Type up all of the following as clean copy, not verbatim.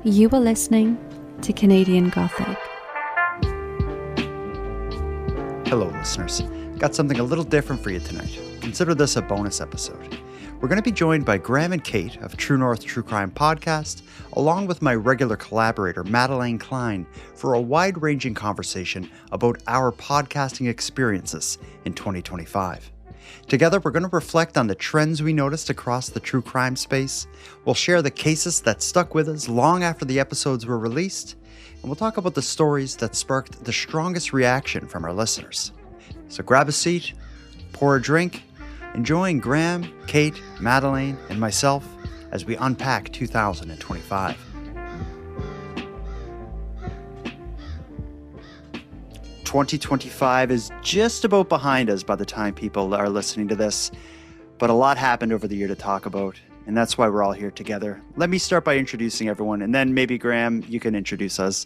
You are listening to Canadian Gothic. Hello, listeners. Got something a little different for you tonight. Consider this a bonus episode. We're going to be joined by Graeme and Kait of True North True Crime Podcast, along with my regular collaborator, Madelayne Klein, for a wide-ranging conversation about our podcasting experiences in 2025. Together, we're going to reflect on the trends we noticed across the true crime space. We'll share the cases that stuck with us long after the episodes were released, and we'll talk about the stories that sparked the strongest reaction from our listeners. So grab a seat, pour a drink, enjoying Graeme, Kait, Madelayne, and myself as we unpack 2025. 2025 is just about behind us by the time people are listening to this, but a lot happened over the year to talk about, and that's why we're all here together. Let me start by introducing everyone, and then maybe Graeme, you can introduce us.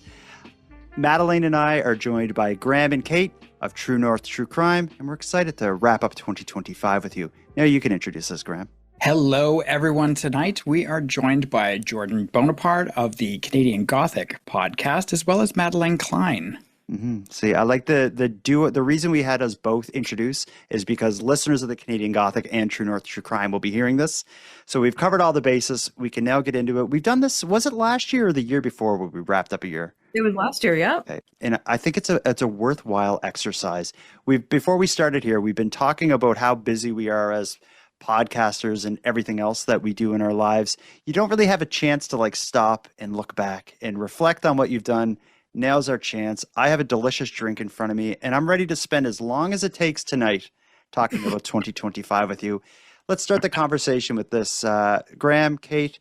Madelayne and I are joined by Graeme and Kait of True North True Crime, and we're excited to wrap up 2025 with you. Now you can introduce us, Graeme. Hello, everyone. Tonight we are joined by Jordan Bonaparte of the Canadian Gothic podcast, as well as Madelayne Klein. See, I like the duo. The reason we had us both introduce is because listeners of the Canadian Gothic and True North True Crime will be hearing this. So we've covered all the bases. We can now get into it. We've done this, was it last year or the year before where we wrapped up a year? It was last year, yeah. Okay. And I think it's a worthwhile exercise. Before we started here, we've been talking about how busy we are as podcasters and everything else that we do in our lives. You don't really have a chance to stop and look back and reflect on what you've done. Now's our chance. I have a delicious drink in front of me, and I'm ready to spend as long as it takes tonight talking about 2025 with you. Let's start the conversation with this. Graeme, Kait,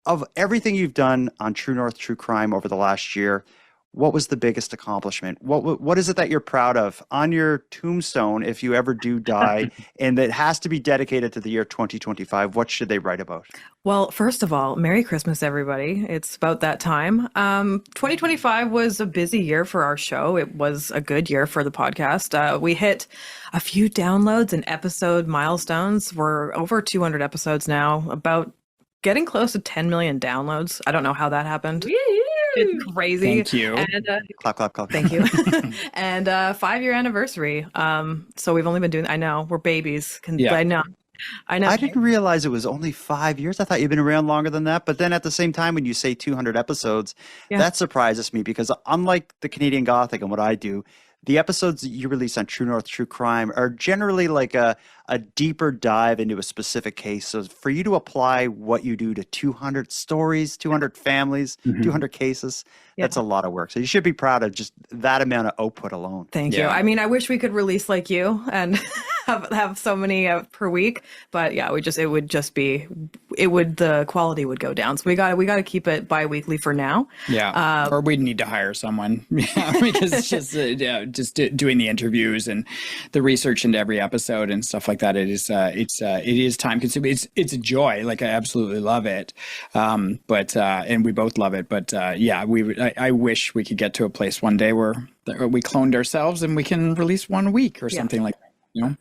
of everything you've done on True North True Crime over the last year, what was the biggest accomplishment? What is it that you're proud of on your tombstone if you ever do die, and that has to be dedicated to the year 2025? What should they write about? Well, first of all, Merry Christmas, everybody. It's about that time. 2025 was a busy year for our show. It was a good year for the podcast. We hit a few downloads and episode milestones. We're over 200 episodes now, about getting close to 10 million downloads. I don't know how that happened. It's crazy. Thank you. And, clap, clap, clap. Thank you. And 5-year anniversary. So we've only been doing, I know, we're babies. Yeah. I know. I didn't realize it was only 5 years. I thought you'd been around longer than that. But then at the same time, when you say 200 episodes, that surprises me because unlike the Canadian Gothic and what I do, the episodes that you release on True North True Crime are generally like a deeper dive into a specific case. So for you to apply what you do to 200 stories, 200 families, 200 cases, that's a lot of work. So you should be proud of just that amount of output alone. Thank you. I mean, I wish we could release like you and have so many per week, but the quality would go down. So we got to keep it bi-weekly for now. Yeah. Or we'd need to hire someone because it's just doing the interviews and the research into every episode and stuff like that. It is time consuming. It's a joy. Like I absolutely love it. But and we both love it. But I wish we could get to a place one day where we cloned ourselves and we can release one a week or something like that. You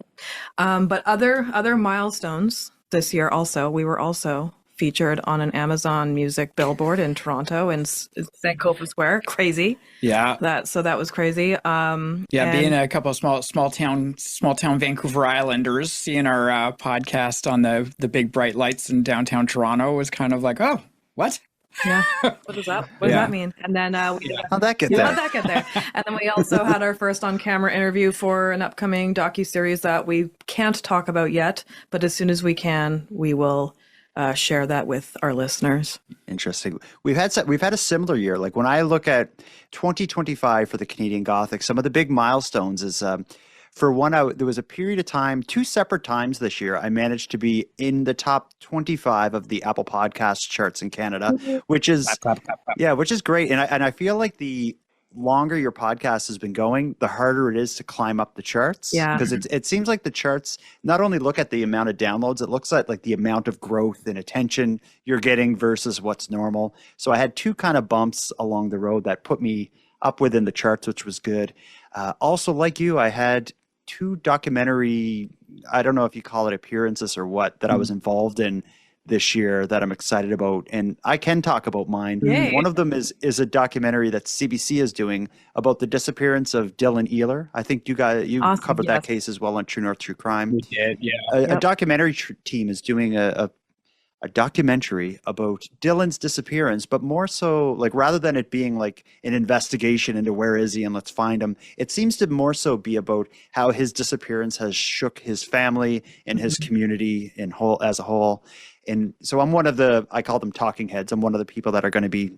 know? But other milestones this year also, we were also featured on an Amazon Music billboard in Toronto and Sankofa Square. Crazy. Yeah. That was crazy. Being a couple of small town Vancouver Islanders, seeing our podcast on the big bright lights in downtown Toronto was kind of like, oh, what? Yeah. What does that mean? And then how'd that get there? And then we also had our first on-camera interview for an upcoming docuseries that we can't talk about yet, but as soon as we can, we will share that with our listeners. Interesting. We've had a similar year. Like when I look at 2025 for the Canadian Gothic, some of the big milestones is for one, there was a period of time, 2 separate times this year, I managed to be in the top 25 of the Apple Podcast charts in Canada, which is which is great. And I feel like the longer your podcast has been going, the harder it is to climb up the charts. Yeah. Because it seems like the charts not only look at the amount of downloads, it looks at like the amount of growth and attention you're getting versus what's normal. So I had 2 kind of bumps along the road that put me up within the charts, which was good. Also, like you, I had 2 documentary, I don't know if you call it appearances or what, that I was involved in this year that I'm excited about, and I can talk about mine. Yay. One of them is a documentary that CBC is doing about the disappearance of Dylan Ealer. I think you Awesome, covered that yes. case as well on True North True Crime. We did, yeah. A Yep. documentary team is doing a documentary about Dylan's disappearance, but more so like rather than it being like an investigation into where is he and let's find him, it seems to more so be about how his disappearance has shook his family and his community as a whole. And so I'm one of I call them talking heads. I'm one of the people that are going to be,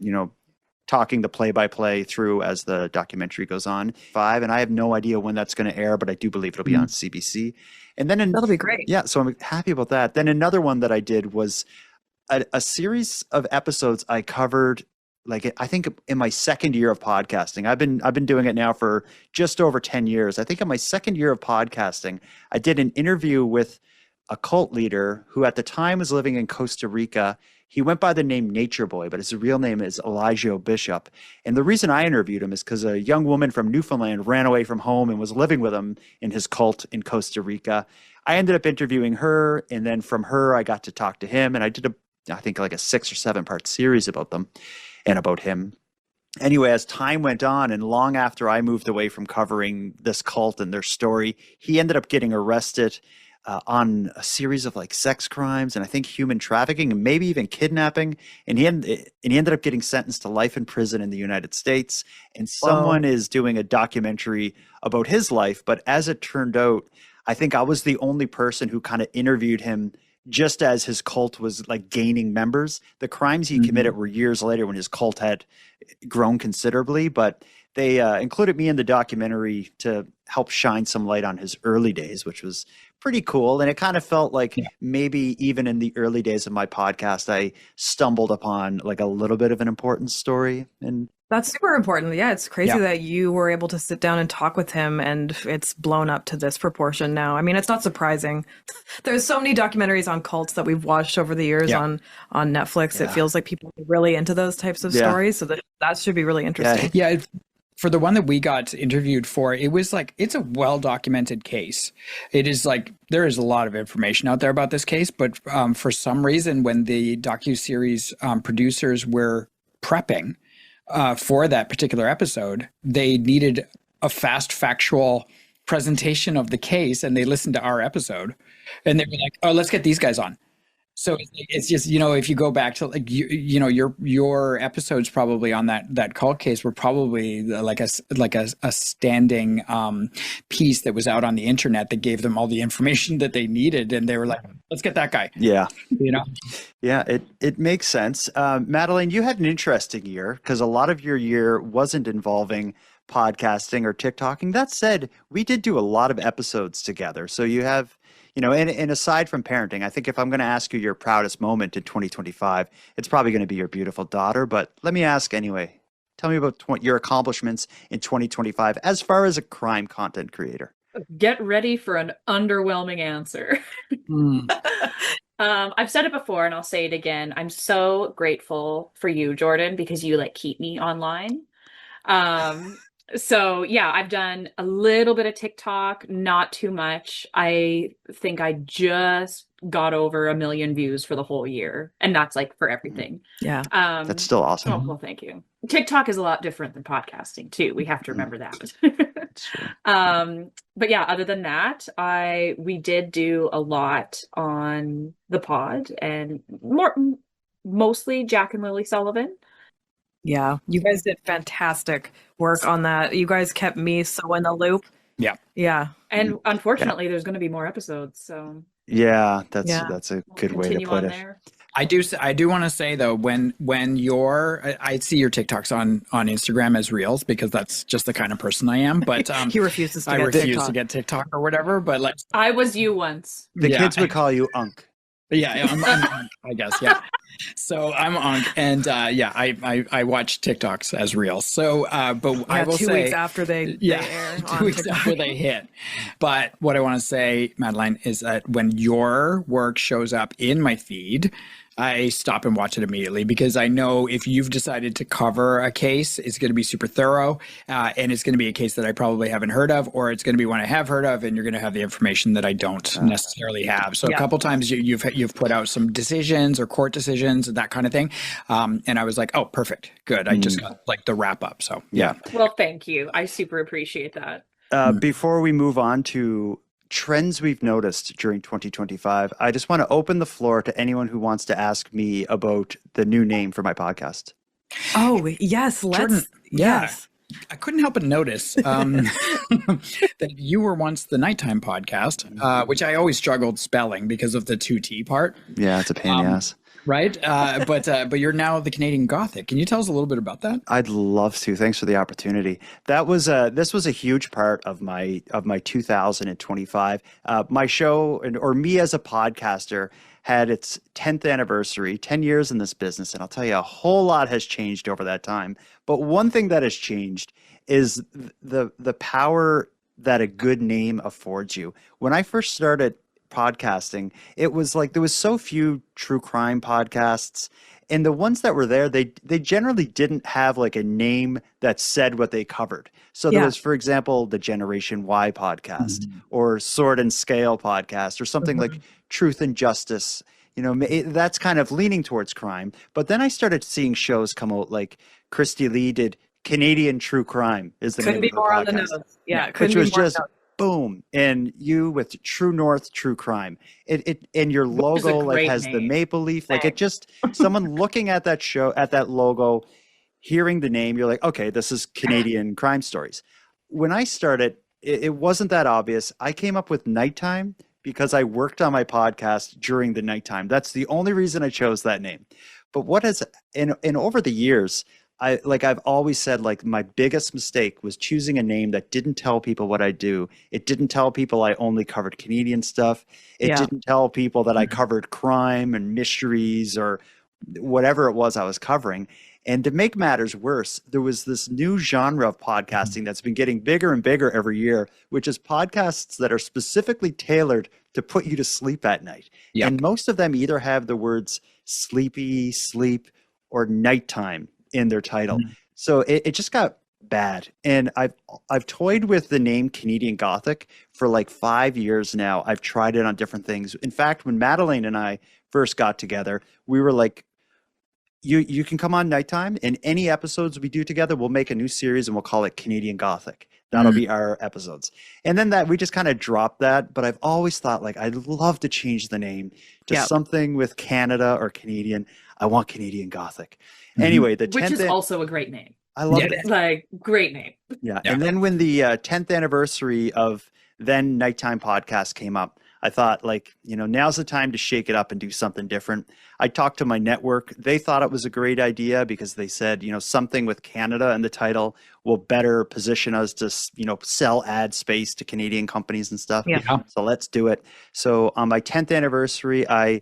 talking the play-by-play through as the documentary goes on. And I have no idea when that's going to air, but I do believe it'll be on CBC. And then That'll be great. Yeah, so I'm happy about that. Then another one that I did was a series of episodes I covered, like I think in my second year of podcasting. I've been doing it now for just over 10 years. I think in my second year of podcasting, I did an interview with a cult leader who at the time was living in Costa Rica. He went by the name Nature Boy, but his real name is Elijah Bishop. And the reason I interviewed him is because a young woman from Newfoundland ran away from home and was living with him in his cult in Costa Rica. I ended up interviewing her, and then from her, I got to talk to him, and I did I think like a 6 or 7 part series about them and about him. Anyway, as time went on and long after I moved away from covering this cult and their story, he ended up getting arrested on a series of like sex crimes and I think human trafficking and maybe even kidnapping. And he ended up getting sentenced to life in prison in the United States. And someone is doing a documentary about his life. But as it turned out, I think I was the only person who kind of interviewed him just as his cult was like gaining members. The crimes he committed were years later when his cult had grown considerably, but they included me in the documentary to help shine some light on his early days, which was pretty cool. And it kind of felt like maybe even in the early days of my podcast, I stumbled upon like a little bit of an important story. And That's super important. Yeah, it's crazy that you were able to sit down and talk with him and it's blown up to this proportion now. I mean, it's not surprising. There's so many documentaries on cults that we've watched over the years on Netflix. It feels like people are really into those types of stories. So that should be really interesting. Yeah. For the one that we got interviewed for, it was like, it's a well-documented case. It is like, there is a lot of information out there about this case, but for some reason, when the docuseries producers were prepping for that particular episode, they needed a fast, factual presentation of the case, and they listened to our episode, and they were like, "Oh, let's get these guys on." So it's just, if you go back to like your episodes probably on that cult case were probably like a standing piece that was out on the internet that gave them all the information that they needed, and they were like, let's get that guy. Yeah. Yeah, it makes sense. Madelayne, you had an interesting year because a lot of your year wasn't involving podcasting or TikToking. That said, we did do a lot of episodes together. So you have, and aside from parenting, I think if I'm going to ask you your proudest moment in 2025, it's probably going to be your beautiful daughter. But let me ask anyway. Tell me about your accomplishments in 2025 as far as a crime content creator. Get ready for an underwhelming answer. I've said it before and I'll say it again. I'm so grateful for you, Jordan, because you keep me online. So yeah, I've done a little bit of TikTok, not too much. I think I just got over 1 million views for the whole year. And that's for everything. Yeah. That's still awesome. Oh, well, thank you. TikTok is a lot different than podcasting too. We have to remember that. But yeah, other than that, we did do a lot on the pod and mostly Jack and Lily Sullivan. Yeah, you guys did fantastic work on that. You guys kept me so in the loop. Yeah. Yeah. And unfortunately, there's going to be more episodes. So yeah, that's a good way to put it. There. I do want to say though, when I see your TikToks on Instagram as reels because that's just the kind of person I am. But he refuses to I get refuse TikTok. to get TikTok or whatever. But I was you once. The kids would call you Unk. Yeah, I'm Unk, I guess. Yeah. So I'm Unk, and I watch TikToks as reels. So, but I will 2 say, weeks after they air 2 weeks after they hit. But what I want to say, Madelayne, is that when your work shows up in my feed, I stop and watch it immediately because I know if you've decided to cover a case, it's going to be super thorough, and it's going to be a case that I probably haven't heard of, or it's going to be one I have heard of, and you're going to have the information that I don't necessarily have. So a couple times you've put out some decisions or court decisions and that kind of thing, and I was like, oh, perfect, good. I just got like the wrap up. So yeah. Well, thank you. I super appreciate that. Before we move on to trends we've noticed during 2025, I just want to open the floor to anyone who wants to ask me about the new name for my podcast. Oh, yes. Jordan, Yes. I couldn't help but notice that you were once the Nighttime Podcast, which I always struggled spelling because of the 2T part. Yeah, it's a pain in the ass. Right. But you're now the Canadian Gothic. Can you tell us a little bit about that? I'd love to. Thanks for the opportunity. This was a huge part of my 2025. My show or me as a podcaster had its 10th anniversary, 10 years in this business. And I'll tell you, a whole lot has changed over that time. But one thing that has changed is the power that a good name affords you. When I first started podcasting, it was like there was so few true crime podcasts, and the ones that were there, they generally didn't have like a name that said what they covered. So there was, for example, the Generation Y podcast or Sword and Scale podcast or something like Truth and Justice. You know, that's kind of leaning towards crime. But then I started seeing shows come out like Christy Lee did Canadian True Crime is the Couldn't name be of the more podcast. on the nose. Yeah, which was just nose. boom, and you with True North True Crime. It and your logo like has the maple leaf. Like it just someone looking at that show, at that logo, hearing the name, you're like, okay, this is Canadian crime stories. When I started, it wasn't that obvious. I came up with Nighttime because I worked on my podcast during the nighttime. That's the only reason I chose that name. But what has in over the years, I've always said, like, my biggest mistake was choosing a name that didn't tell people what I do. It didn't tell people I only covered Canadian stuff. It didn't tell people that I covered crime and mysteries or whatever it was I was covering. And to make matters worse, there was this new genre of podcasting that's been getting bigger and bigger every year, which is podcasts that are specifically tailored to put you to sleep at night. Yep. And most of them either have the words sleepy, sleep, or nighttime in their title. So it just got bad. And I've toyed with the name Canadian Gothic for like 5 years now. I've tried it on different things. In fact, when Madelayne and I first got together, we were like, you can come on Nighttime, and any episodes we do together, we'll make a new series and we'll call it Canadian Gothic. That'll be our episodes. And then that we just kind of dropped that. But I've always thought, like, I'd love to change the name to something with Canada or Canadian. I want Canadian Gothic. Anyway, which is also a great name. I love it. Like, great name. Yeah. And then when the 10th anniversary of then Nighttime Podcast came up, I thought, like, now's the time to shake it up and do something different. I talked to my network. They thought it was a great idea because they said, something with Canada in the title will better position us to, sell ad space to Canadian companies and stuff. Yeah. So let's do it. So on my 10th anniversary, I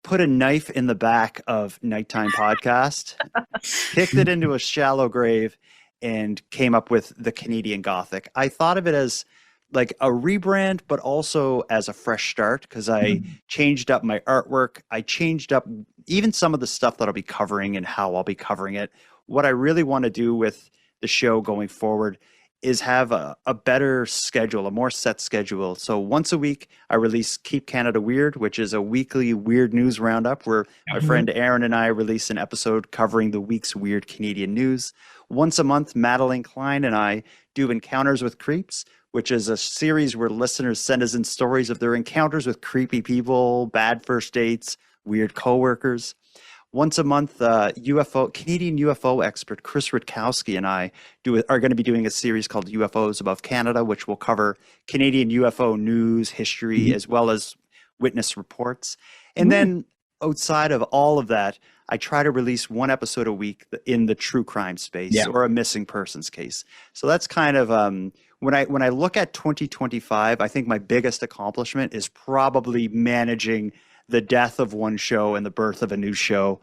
put a knife in the back of Nighttime Podcast, kicked it into a shallow grave, and came up with the Canadian Gothic. I thought of it as like a rebrand, but also as a fresh start, because I changed up my artwork. I changed up even some of the stuff that I'll be covering and how I'll be covering it. What I really want to do with the show going forward is have a better schedule, a more set schedule. So once a week, I release Keep Canada Weird, which is a weekly weird news roundup where my friend Aaron and I release an episode covering the week's weird Canadian news. Once a month, Madelayne Klein and I do Encounters with Creeps, which is a series where listeners send us in stories of their encounters with creepy people, bad first dates, weird coworkers. Once a month, Canadian UFO expert Chris Rutkowski and I are going to be doing a series called UFOs Above Canada, which will cover Canadian UFO news, history, as well as witness reports. And then outside of all of that, I try to release one episode a week in the true crime space or a missing persons case. So that's kind of when I look at 2025, I think my biggest accomplishment is probably managing the death of one show and the birth of a new show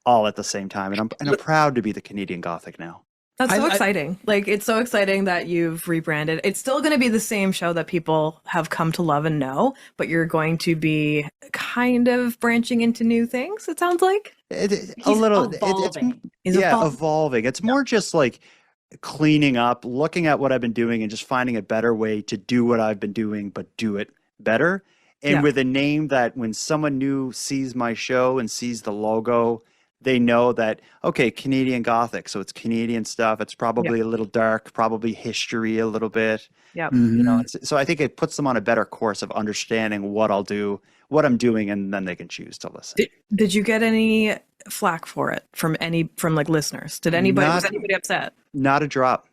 all at the same time. And I'm proud to be the Canadian Gothic now. That's so exciting. Like, it's so exciting that you've rebranded. It's still going to be the same show that people have come to love and know, but you're going to be kind of branching into new things, it sounds like. A little evolving. Evolving. It's more just like cleaning up, looking at what I've been doing and just finding a better way to do what I've been doing, but do it better. And with a name that when someone new sees my show and sees the logo, they know that, okay, Canadian Gothic. So it's Canadian stuff. It's probably a little dark, probably history a little bit. Yeah. You know, so I think it puts them on a better course of understanding what I'll do, what I'm doing, and then they can choose to listen. Did you get any flack for it from like listeners? Was anybody upset? Not a drop.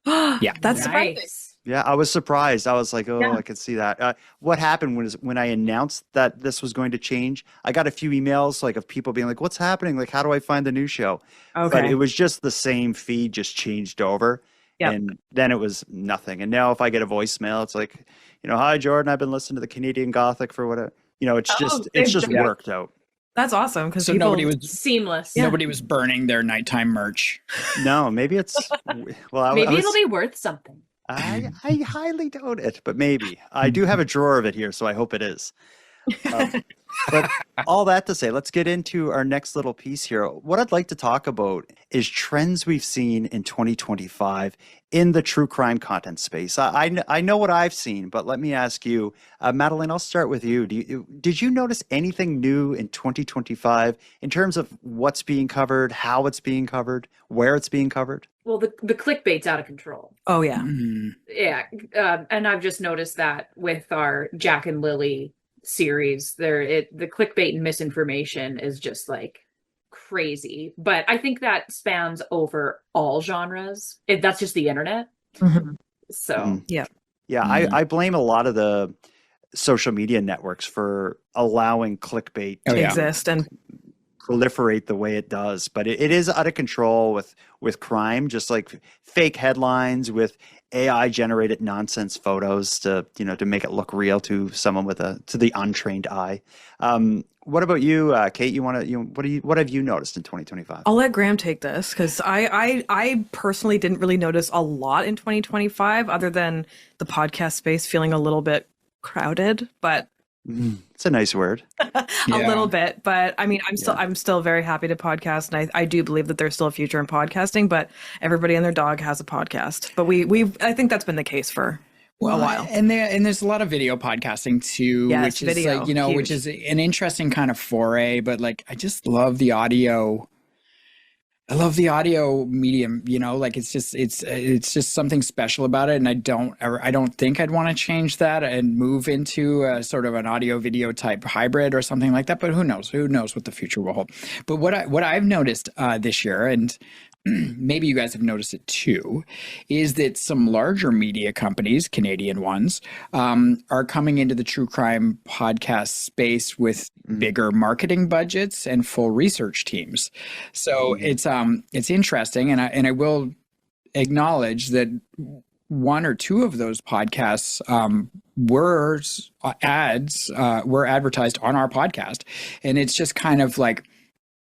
Yeah. That's surprising. Nice. Yeah, I was surprised. I was like, I could see that. What happened was when I announced that this was going to change, I got a few emails like of people being like, what's happening? Like, how do I find the new show? Okay. But it was just the same feed, just changed over. Yep. And then it was nothing. And now if I get a voicemail, it's like, you know, hi, Jordan, I've been listening to the Canadian Gothic for whatever. You know, it's just worked out. That's awesome because nobody was seamless. Nobody was burning their nighttime merch. No, maybe it's, well, maybe it'll be worth something. I highly doubt it, but maybe. I do have a drawer of it here, so I hope it is. But all that to say, let's get into our next little piece here. What I'd like to talk about is trends we've seen in 2025 in the true crime content space. I know what I've seen, but let me ask you, Madelayne, I'll start with you. Did you notice anything new in 2025 in terms of what's being covered, how it's being covered, where it's being covered? Well, the clickbait's out of control. Oh, yeah. Yeah. And I've just noticed that with our Jack and Lily series, the clickbait and misinformation is just like crazy. But I think that spans over all genres. That's just the internet. So, yeah. I blame a lot of the social media networks for allowing clickbait to exist and proliferate the way it does, but it is out of control with crime, just like fake headlines with AI generated nonsense photos to make it look real to someone to the untrained eye. What about you, Kait? What have you noticed in 2025? I'll let Graeme take this because I personally didn't really notice a lot in 2025 other than the podcast space feeling a little bit crowded, but it's a nice word. a little bit, but I mean, I'm still very happy to podcast, and I do believe that there's still a future in podcasting. But everybody and their dog has a podcast. But I think that's been the case for a while. And there's a lot of video podcasting too, yes, which is like, huge. Which is an interesting kind of foray. But like, I just love the audio. I love the audio medium, like it's just something special about it. And I don't think I'd want to change that and move into a sort of an audio video type hybrid or something like that. But who knows what the future will hold. But what I've noticed this year, and maybe you guys have noticed it too, is that some larger media companies, Canadian ones, are coming into the true crime podcast space with bigger marketing budgets and full research teams. So it's interesting, and I will acknowledge that one or two of those podcasts were advertised on our podcast, and it's just kind of like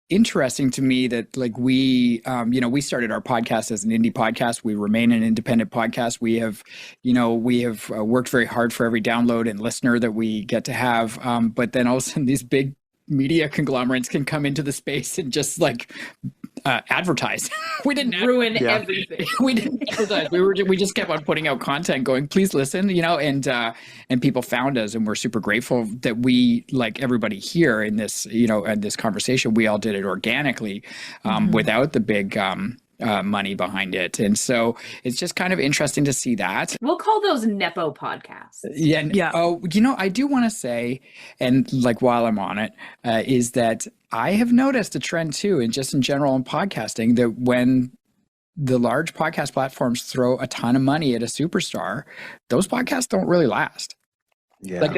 interesting to me that like we started our podcast as an indie podcast. We remain an independent podcast. We have worked very hard for every download and listener that we get to have. But then all of a sudden these big media conglomerates can come into the space and just like advertise. We didn't ruin everything. We didn't advertise. We just kept on putting out content going, please listen, and people found us, and we're super grateful that we, like everybody here in this, in this conversation, we all did it organically, without the big money behind it. And so it's just kind of interesting to see that. We'll call those Nepo podcasts. Yeah. Oh, I do want to say, and like while I'm on it, is that I have noticed a trend too, and just in general in podcasting, that when the large podcast platforms throw a ton of money at a superstar, those podcasts don't really last. Yeah. Like,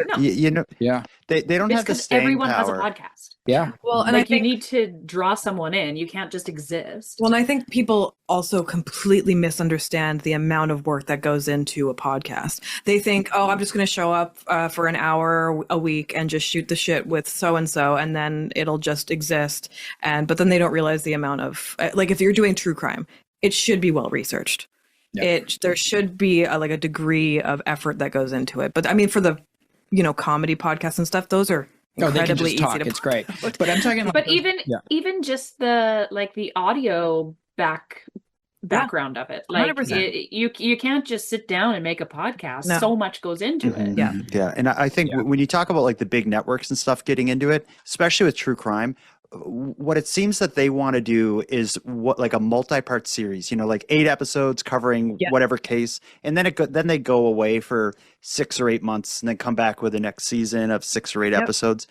they don't have the staying everyone power. has a podcast. Yeah. Well, and I think you need to draw someone in. You can't just exist. Well, and I think people also completely misunderstand the amount of work that goes into a podcast. They think, oh, I'm just going to show up for an hour a week and just shoot the shit with so-and-so, and then it'll just exist. But then they don't realize the amount of, like if you're doing true crime, it should be well researched. There should be a degree of effort that goes into it. But I mean, for the comedy podcasts and stuff, those are incredibly easy to it's great. But I'm talking about, but even just the audio background of it, like you can't just sit down and make a podcast. No. So much goes into it. Yeah. And I think when you talk about like the big networks and stuff getting into it, especially with true crime, what it seems that they want to do is like a multi-part series, like 8 episodes covering whatever case, and then they go away for 6 or 8 months and then come back with the next season of 6 or 8 episodes.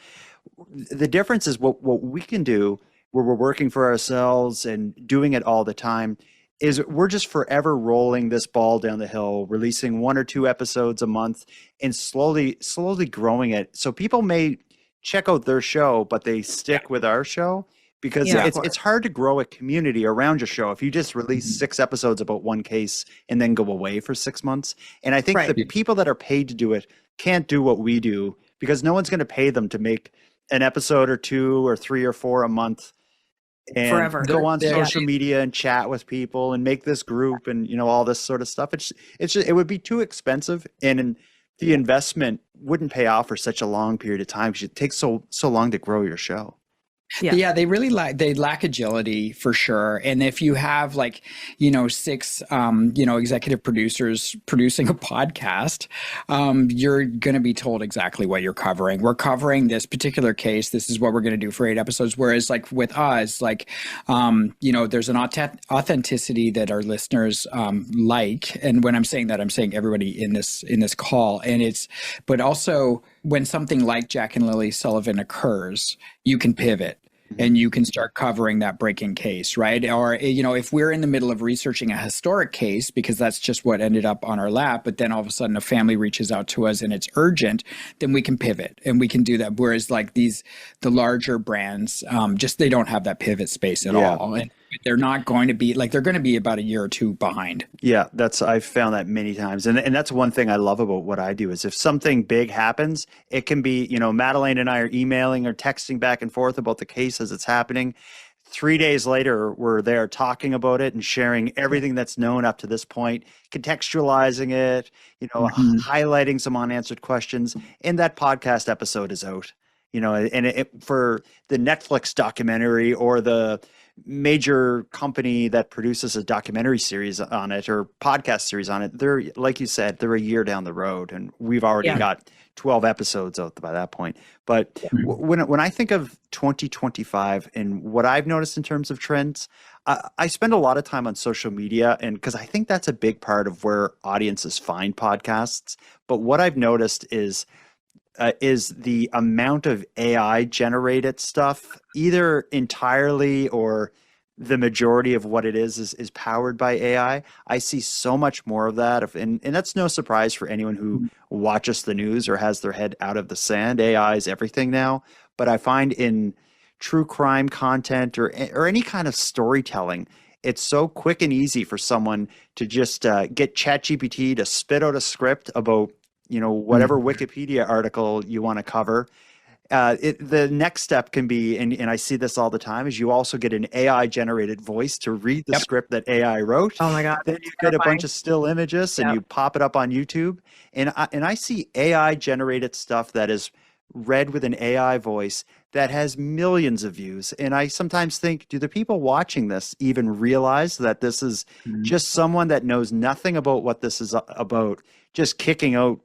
The difference is what we can do, where we're working for ourselves and doing it all the time, is we're just forever rolling this ball down the hill, releasing 1 or 2 episodes a month and slowly growing it. So people may check out their show, but they stick with our show, because it's hard to grow a community around your show if you just release 6 episodes about one case and then go away for 6 months. And I think the people that are paid to do it can't do what we do, because no one's going to pay them to make an episode or 2 or 3 or 4 a month and forever go on social media and chat with people and make this group and all this sort of stuff. It would be too expensive, and the investment wouldn't pay off for such a long period of time, because it takes so long to grow your show. They really lack agility for sure. And if you have 6 executive producers producing a podcast, you're going to be told exactly what you're covering. We're covering this particular case. This is what we're going to do for 8 episodes. Whereas with us, there's an authenticity that our listeners like. And when I'm saying that, I'm saying everybody in this call. But also when something like Jack and Lily Sullivan occurs, you can pivot and you can start covering that breaking case, right? Or, if we're in the middle of researching a historic case, because that's just what ended up on our lap, but then all of a sudden a family reaches out to us and it's urgent, then we can pivot and we can do that. Whereas the larger brands, they don't have that pivot space at all. And they're not going to be they're going to be about a year or 2 behind. Yeah, I've found that many times. And that's one thing I love about what I do, is if something big happens, it can be, Madelayne and I are emailing or texting back and forth about the case as it's happening. 3 days later, we're there talking about it and sharing everything that's known up to this point, contextualizing it, highlighting some unanswered questions. And that podcast episode is out, and for the Netflix documentary or the major company that produces a documentary series on it or podcast series on it, they're, like you said, they're a year down the road, and we've already got 12 episodes out by that point. But when I think of 2025 and what I've noticed in terms of trends, I spend a lot of time on social media, and because I think that's a big part of where audiences find podcasts. But what I've noticed is the amount of AI generated stuff, either entirely or the majority of what it is powered by AI. I see so much more of that. And that's no surprise for anyone who watches the news or has their head out of the sand. AI is everything now. But I find in true crime content or any kind of storytelling, it's so quick and easy for someone to just get ChatGPT to spit out a script about whatever Wikipedia article you want to cover. The next step can be, and I see this all the time, is you also get an AI generated voice to read the script that AI wrote. Oh my God. Then you get a bunch of still images and you pop it up on YouTube. And I see AI generated stuff that is read with an AI voice that has millions of views. And I sometimes think, do the people watching this even realize that this is just someone that knows nothing about what this is about, just kicking out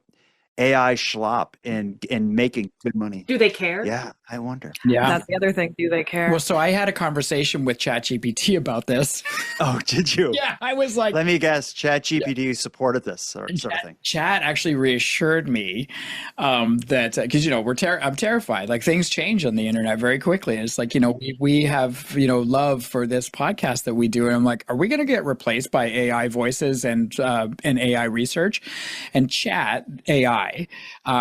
AI schlop and making good money? Do they care? Yeah, I wonder. Yeah, that's the other thing. Do they care? Well, so I had a conversation with ChatGPT about this. Oh, did you? Yeah, I was like, let me guess, ChatGPT supported this sort of thing. Chat actually reassured me that, because I'm terrified. Like, things change on the internet very quickly. And it's like, we have love for this podcast that we do, and I'm like, are we going to get replaced by AI voices and AI research? And Chat AI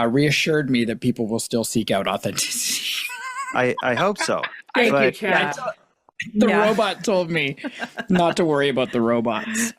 reassured me that people will still seek out authenticity. I hope so. Thank you, Chat. The robot told me not to worry about the robots.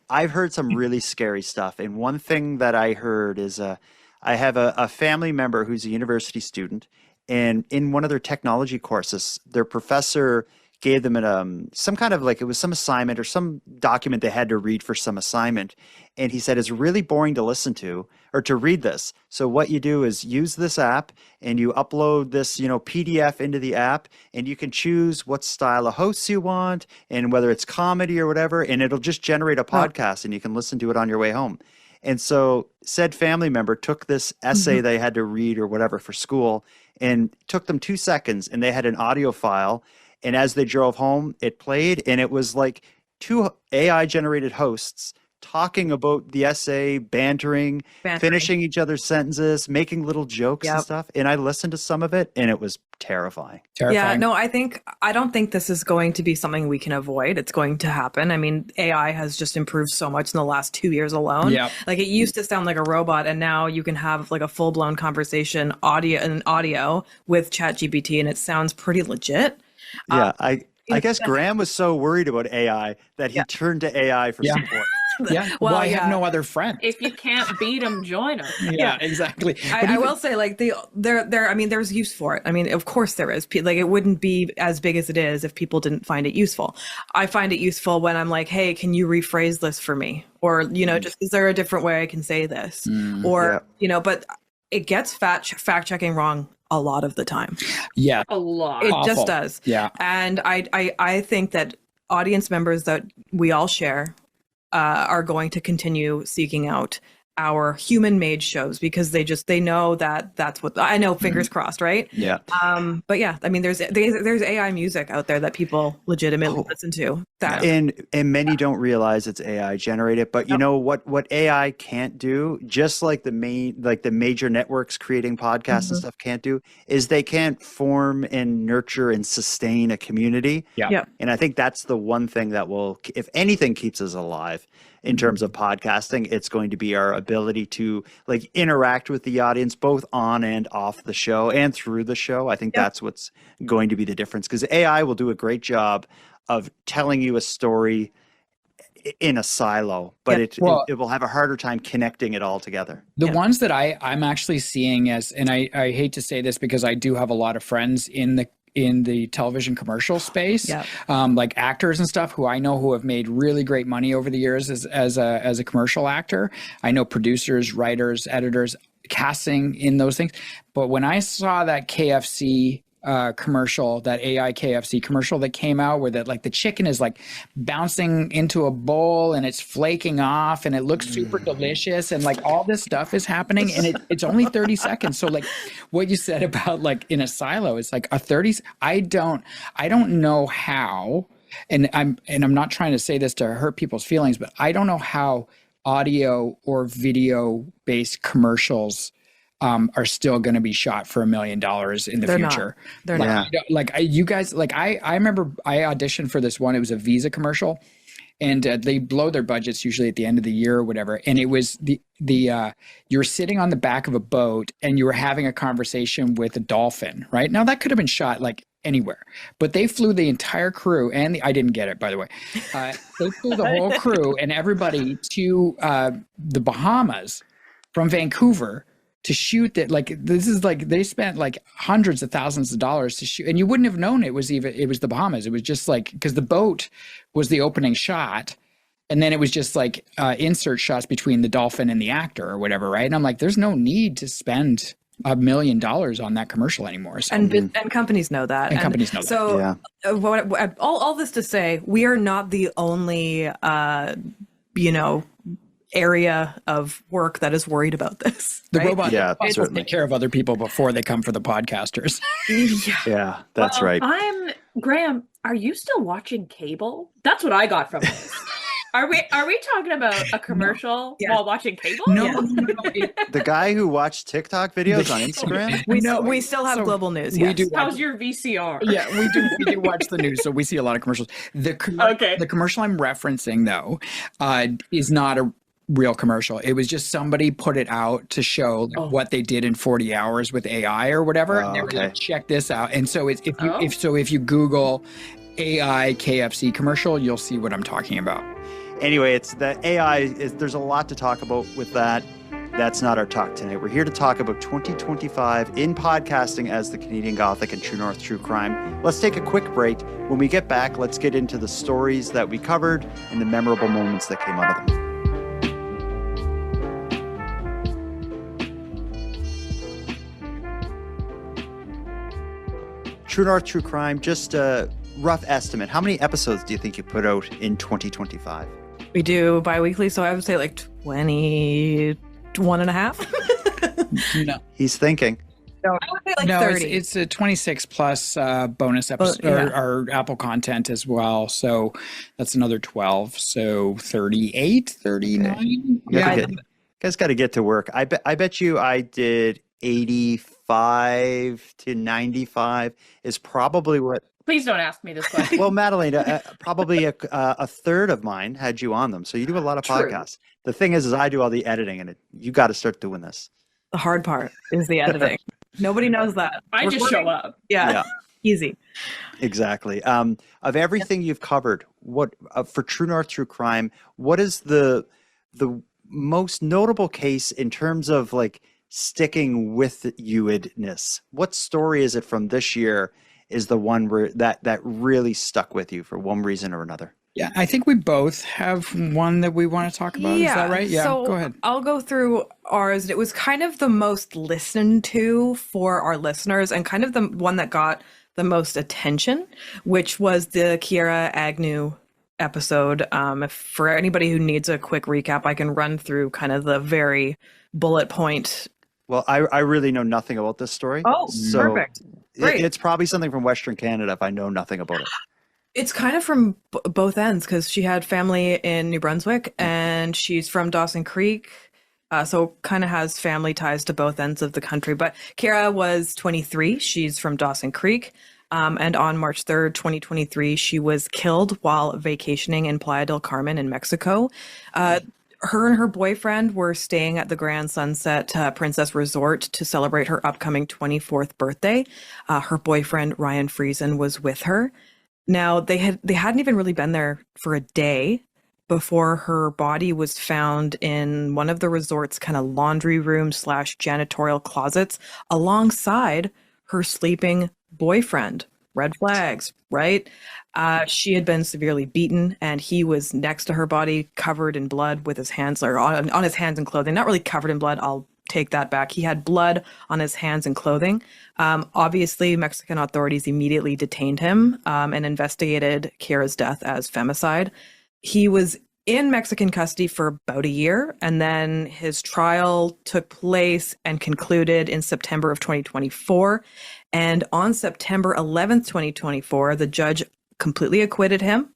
I've heard some really scary stuff. And one thing that I heard is I have a family member who's a university student. And in one of their technology courses, their professor gave them some kind of like, it was some assignment or some document they had to read for some assignment. And he said, it's really boring to listen to or to read this. So what you do is use this app and you upload this, PDF into the app, and you can choose what style of hosts you want and whether it's comedy or whatever, and it'll just generate a podcast and you can listen to it on your way home. And so said family member took this essay they had to read or whatever for school, and took them 2 seconds, and they had an audio file. And as they drove home, it played, and it was like 2 AI generated hosts talking about the essay, bantering, finishing each other's sentences, making little jokes and stuff. And I listened to some of it, and it was terrifying. Yeah, no, I don't think this is going to be something we can avoid. It's going to happen. I mean, AI has just improved so much in the last 2 years alone. Yeah. Like, it used to sound like a robot, and now you can have like a full-blown conversation audio with ChatGPT, and it sounds pretty legit. Yeah, I guess Graeme was so worried about AI that he turned to AI for support. Yeah. Well, I have no other friend. If you can't beat them, join them. Yeah, exactly. I will say, like, I mean, there's use for it. I mean, of course there is. Like, it wouldn't be as big as it is if people didn't find it useful. I find it useful when I'm like, hey, can you rephrase this for me? Or, just, is there a different way I can say this? Or, but it gets fact checking wrong a lot of the time. Yeah. A lot. It just does. Yeah. And I think that audience members that we all share are going to continue seeking out our human-made shows, because they know that's what I know. Fingers crossed, right? Yeah. But yeah, I mean, there's AI music out there that people legitimately listen to. And many don't realize it's AI generated. But you know what AI can't do, just like the major networks creating podcasts and stuff can't do, is they can't form and nurture and sustain a community. Yeah. And I think that's the one thing that will, if anything, keeps us alive. In terms of podcasting, it's going to be our ability to like interact with the audience both on and off the show and through the show. I think that's what's going to be the difference, because AI will do a great job of telling you a story in a silo, but it will have a harder time connecting it all together. The ones that I'm actually seeing and I hate to say this because I do have a lot of friends in the television commercial space, like actors and stuff who I know who have made really great money over the years as a commercial actor. I know producers, writers, editors, casting in those things. But when I saw that KFC commercial, that AI KFC commercial that came out where that like the chicken is like bouncing into a bowl and it's flaking off and it looks super delicious and like all this stuff is happening and it's only 30 seconds. So like what you said about like in a silo, it's like a 30. I don't know how, and I'm not trying to say this to hurt people's feelings, but I don't know how audio or video based commercials are still going to be shot for $1 million in the future. They're not. You guys, like I remember I auditioned for this one. It was a Visa commercial, and they blow their budgets usually at the end of the year or whatever. And it was you were sitting on the back of a boat and you were having a conversation with a dolphin, right? Now that could have been shot like anywhere, but they flew the entire crew and I didn't get it, by the way. They flew the whole crew and everybody to the Bahamas from Vancouver to shoot that. Like, this is like, they spent like hundreds of thousands of dollars to shoot, and you wouldn't have known it was the Bahamas. It was just like, because the boat was the opening shot. And then it was just like insert shots between the dolphin and the actor or whatever. Right. And I'm like, there's no need to spend $1 million on that commercial anymore. So, and companies know that. And companies know that. So all this to say, we are not the only, area of work that is worried about this. The right? robot will take care of other people before they come for the podcasters. Yeah, that's right. Graeme, are you still watching cable? That's what I got from this. Are we talking about a commercial while watching cable? No. The guy who watched TikTok videos on Instagram? We still have global news. We do. How's your VCR? Yeah, we do watch the news, so we see a lot of commercials. The commercial I'm referencing, though, is not a real commercial. It was just somebody put it out to show what they did in 40 hours with AI or whatever. And they were like, check this out. And so if you Google AI KFC commercial, you'll see what I'm talking about. Anyway, it's the AI. There's a lot to talk about with that. That's not our talk tonight. We're here to talk about 2025 in podcasting as the Canadian Gothic and True North True Crime. Let's take a quick break. When we get back, let's get into the stories that we covered and the memorable moments that came out of them. True North True Crime, just a rough estimate. How many episodes do you think you put out in 2025? We do bi-weekly, so I would say like 21 and a half. No. He's thinking. So I would say like No, 30. it's a 26 plus bonus episode or Apple content as well. So that's another 12. So 38, 39. Okay. Yeah. You guys got to get to work. I bet you I did 85 to 95 is probably what. Please don't ask me this question. Well, Madelayne, probably a third of mine had you on them. So you do a lot of True. podcasts. The thing is I do all the editing, and you got to start doing this. The hard part is the editing. Nobody knows that. I just show up. Yeah. Easy. Exactly. Of everything you've covered, what for True North True Crime, what is the most notable case in terms of like sticking with you-ness? What story is it from this year is the one where that really stuck with you for one reason or another? Yeah, I think we both have one that we want to talk about. Is that right? Yeah, so go ahead. I'll go through ours. It was kind of the most listened to for our listeners and kind of the one that got the most attention, which was the Kiera Agnew episode. For anybody who needs a quick recap, I can run through kind of the very bullet point. Well, I really know nothing about this story. Oh, so perfect. Great. It's probably something from Western Canada if I know nothing about it. It's kind of from both ends because she had family in New Brunswick and she's from Dawson Creek. So kind of has family ties to both ends of the country. But Kiera was 23. She's from Dawson Creek. And on March 3rd, 2023, she was killed while vacationing in Playa del Carmen in Mexico. Her and her boyfriend were staying at the Grand Sunset Princess Resort to celebrate her upcoming 24th birthday. Her boyfriend, Ryan Friesen, was with her. Now, they hadn't even really been there for a day before her body was found in one of the resort's kind of laundry room / janitorial closets alongside her sleeping boyfriend. Red flags, right? She had been severely beaten and he was next to her body covered in blood with his hands or on his hands and clothing. Not really covered in blood. I'll take that back. He had blood on his hands and clothing. Obviously, Mexican authorities immediately detained him and investigated Kiera's death as femicide. He was in Mexican custody for about a year, and then his trial took place and concluded in September of 2024. And on September 11th, 2024, the judge completely acquitted him,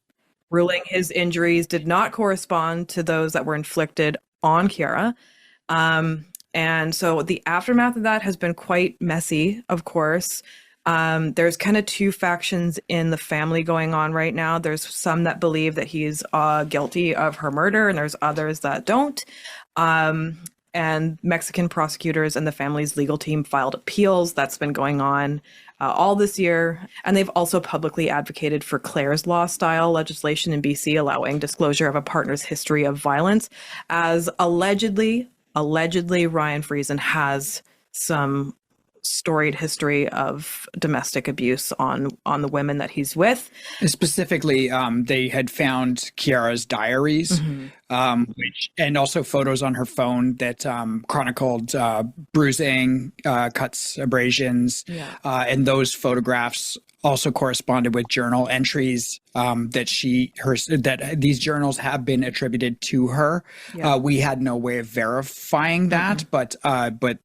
ruling his injuries did not correspond to those that were inflicted on Kiera. And so the aftermath of that has been quite messy, of course. There's kind of two factions in the family going on right now. There's some that believe that he's guilty of her murder, and there's others that don't. And Mexican prosecutors and the family's legal team filed appeals. That's been going on all this year. And they've also publicly advocated for Clare's Law style legislation in BC, allowing disclosure of a partner's history of violence, as allegedly Ryan Friesen has some storied history of domestic abuse on the women that he's with. Specifically, they had found Kiera's diaries, and also photos on her phone that chronicled bruising, cuts, abrasions, and those photographs also corresponded with journal entries that these journals have been attributed to her. Yeah. We had no way of verifying that, but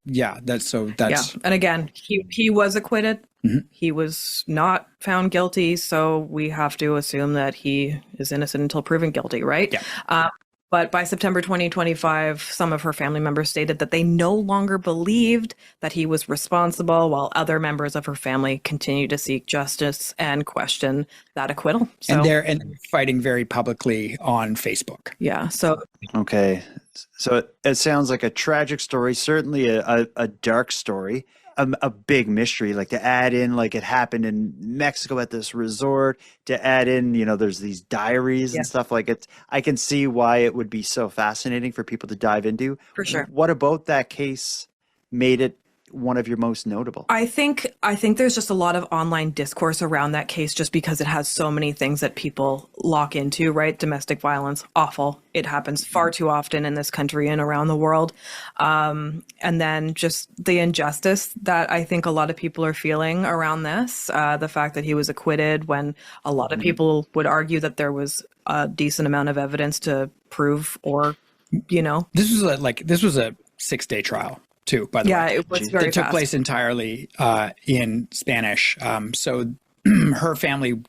yeah, that's. And again, he was acquitted. Mm-hmm. He was not found guilty, so we have to assume that he is innocent until proven guilty, right? Yeah. But by September 2025, some of her family members stated that they no longer believed that he was responsible, while other members of her family continue to seek justice and question that acquittal. So, and they're fighting very publicly on Facebook. Yeah. So okay. So it sounds like a tragic story, certainly a dark story. a big mystery, like to add in like it happened in Mexico at this resort, to add in, there's these diaries and stuff like it. I can see why it would be so fascinating for people to dive into. For sure. What about that case made it one of your most notable? I think there's just a lot of online discourse around that case just because it has so many things that people lock into, right? Domestic violence, awful. It happens far too often in this country and around the world. And then just the injustice that I think a lot of people are feeling around this, the fact that he was acquitted when a lot of people would argue that there was a decent amount of evidence to prove, or, This was a 6-day trial too, by the way. Yeah, it was very It took fast. place entirely in Spanish. So her family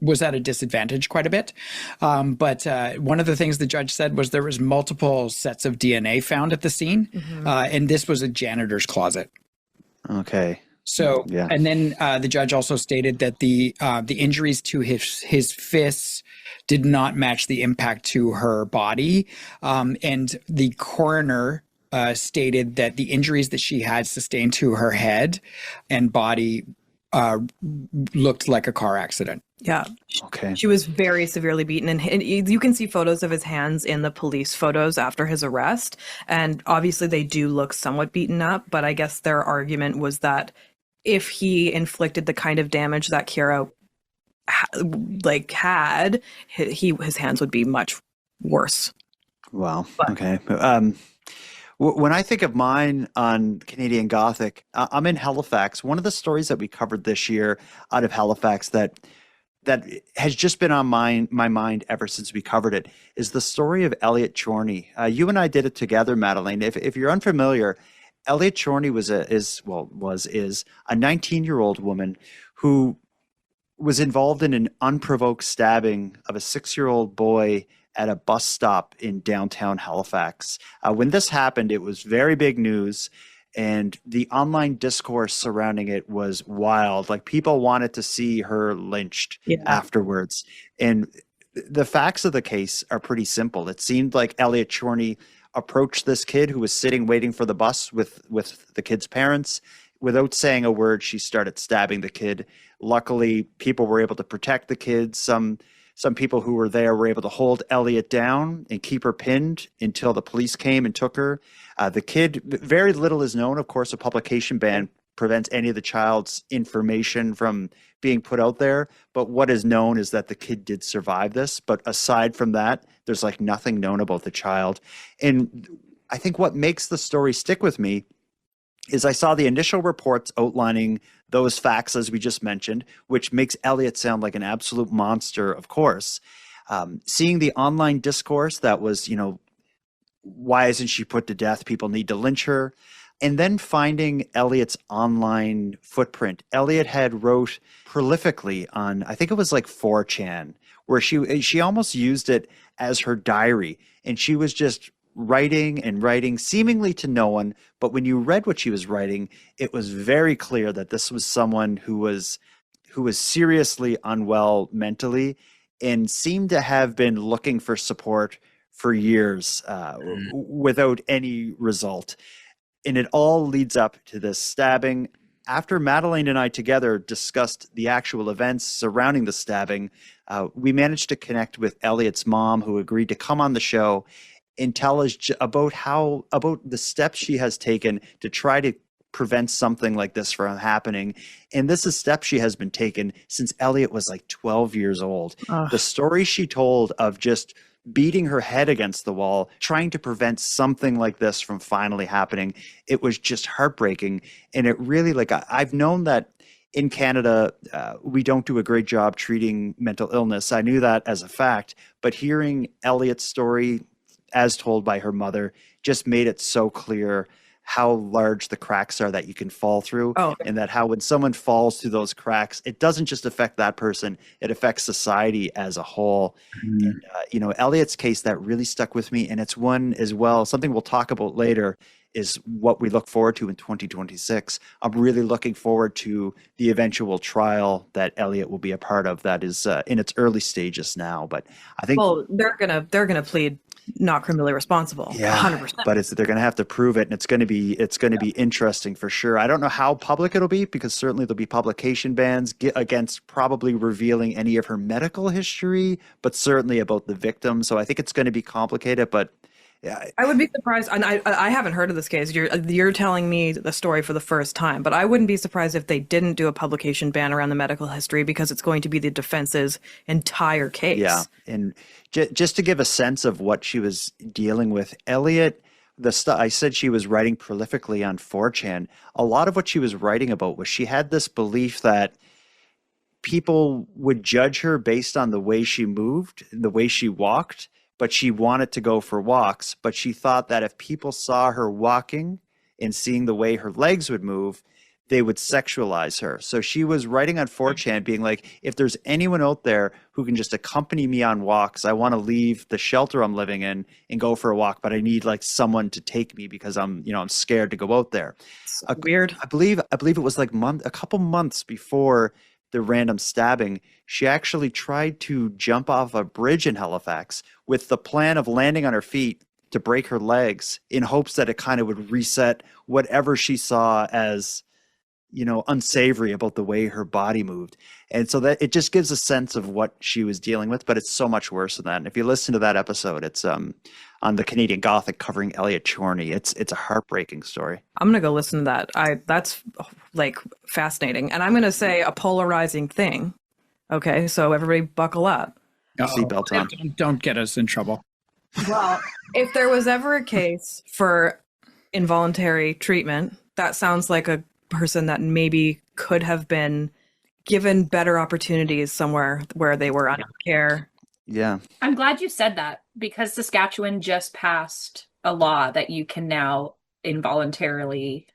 was at a disadvantage quite a bit. But one of the things the judge said was there was multiple sets of DNA found at the scene. And this was a janitor's closet. Okay. So, Yeah. And then the judge also stated that the injuries to his fists did not match the impact to her body. And the coroner stated that the injuries that she had sustained to her head and body looked like a car accident. Yeah. Okay. She was very severely beaten, and you can see photos of his hands in the police photos after his arrest. And obviously they do look somewhat beaten up, but I guess their argument was that if he inflicted the kind of damage that Kira had, his hands would be much worse. Wow. Okay. When I think of mine on Canadian Gothic, I'm in Halifax. One of the stories that we covered this year out of Halifax that has just been on my mind ever since we covered it is the story of Elliot Chorney. You and I did it together, Madelayne. If you're unfamiliar, Elliot Chorney is a 19-year-old woman who was involved in an unprovoked stabbing of a 6-year-old boy at a bus stop in downtown Halifax. When this happened, it was very big news, and the online discourse surrounding it was wild. Like, people wanted to see her lynched afterwards. And the facts of the case are pretty simple. It seemed like Elliot Chorney approached this kid who was sitting waiting for the bus with the kid's parents. Without saying a word, she started stabbing the kid. Luckily, people were able to protect the kid. Some people who were there were able to hold Elliot down and keep her pinned until the police came and took her. The kid, very little is known. Of course, a publication ban prevents any of the child's information from being put out there. But what is known is that the kid did survive this. But aside from that, there's like nothing known about the child. And I think what makes the story stick with me is I saw the initial reports outlining those facts, as we just mentioned, which makes Elliot sound like an absolute monster, of course. Seeing the online discourse that was, why isn't she put to death? People need to lynch her. And then finding Elliot's online footprint. Elliot had wrote prolifically on, I think it was like 4chan, where she almost used it as her diary. And she was just writing and writing seemingly to no one, but when you read what she was writing, it was very clear that this was someone who was seriously unwell mentally and seemed to have been looking for support for years without any result. And it all leads up to this stabbing. After Madelayne and I together discussed the actual events surrounding the stabbing, we managed to connect with Elliot's mom, who agreed to come on the show and tell us about the steps she has taken to try to prevent something like this from happening. And this is steps she has been taken since Elliot was like 12 years old. The story she told of just beating her head against the wall, trying to prevent something like this from finally happening, it was just heartbreaking. And it really, I've known that in Canada, we don't do a great job treating mental illness. I knew that as a fact, but hearing Elliot's story, as told by her mother, just made it so clear how large the cracks are that you can fall through. And that how when someone falls through those cracks, it doesn't just affect that person, it affects society as a whole. And, Elliot's case, that really stuck with me. And it's one as well, something we'll talk about later, is what we look forward to in 2026. I'm really looking forward to the eventual trial that Elliot will be a part of that is in its early stages now. But I think they're gonna plead not criminally responsible. Yeah, 100%. but they're going to have to prove it, and it's going to be interesting for sure. I don't know how public it'll be, because certainly there'll be publication bans against probably revealing any of her medical history, but certainly about the victim. So I think it's going to be complicated. But yeah, I would be surprised, and I haven't heard of this case. You're telling me the story for the first time, but I wouldn't be surprised if they didn't do a publication ban around the medical history, because it's going to be the defense's entire case. yeah, and just to give a sense of what she was dealing with, Elliot, I said she was writing prolifically on 4chan. A lot of what she was writing about was she had this belief that people would judge her based on the way she moved, the way she walked, but she wanted to go for walks. But she thought that if people saw her walking and seeing the way her legs would move, they would sexualize her. So she was writing on 4chan being like, if there's anyone out there who can just accompany me on walks, I want to leave the shelter I'm living in and go for a walk, but I need like someone to take me because I'm scared to go out there. Weird. I believe it was like a couple months before the random stabbing, she actually tried to jump off a bridge in Halifax with the plan of landing on her feet to break her legs, in hopes that it kind of would reset whatever she saw as unsavory about the way her body moved. And so that it just gives a sense of what she was dealing with, but it's so much worse than that. And if you listen to that episode, it's on the Canadian Gothic covering Elliot Chorney. It's a heartbreaking story. I'm gonna go listen to that. That's like fascinating, and I'm gonna say a polarizing thing. Okay, so everybody buckle up. Seatbelt on. Don't get us in trouble. Well, if there was ever a case for involuntary treatment, that sounds like a person that maybe could have been given better opportunities somewhere where they were under care. Yeah. I'm glad you said that, because Saskatchewan just passed a law that you can now involuntarily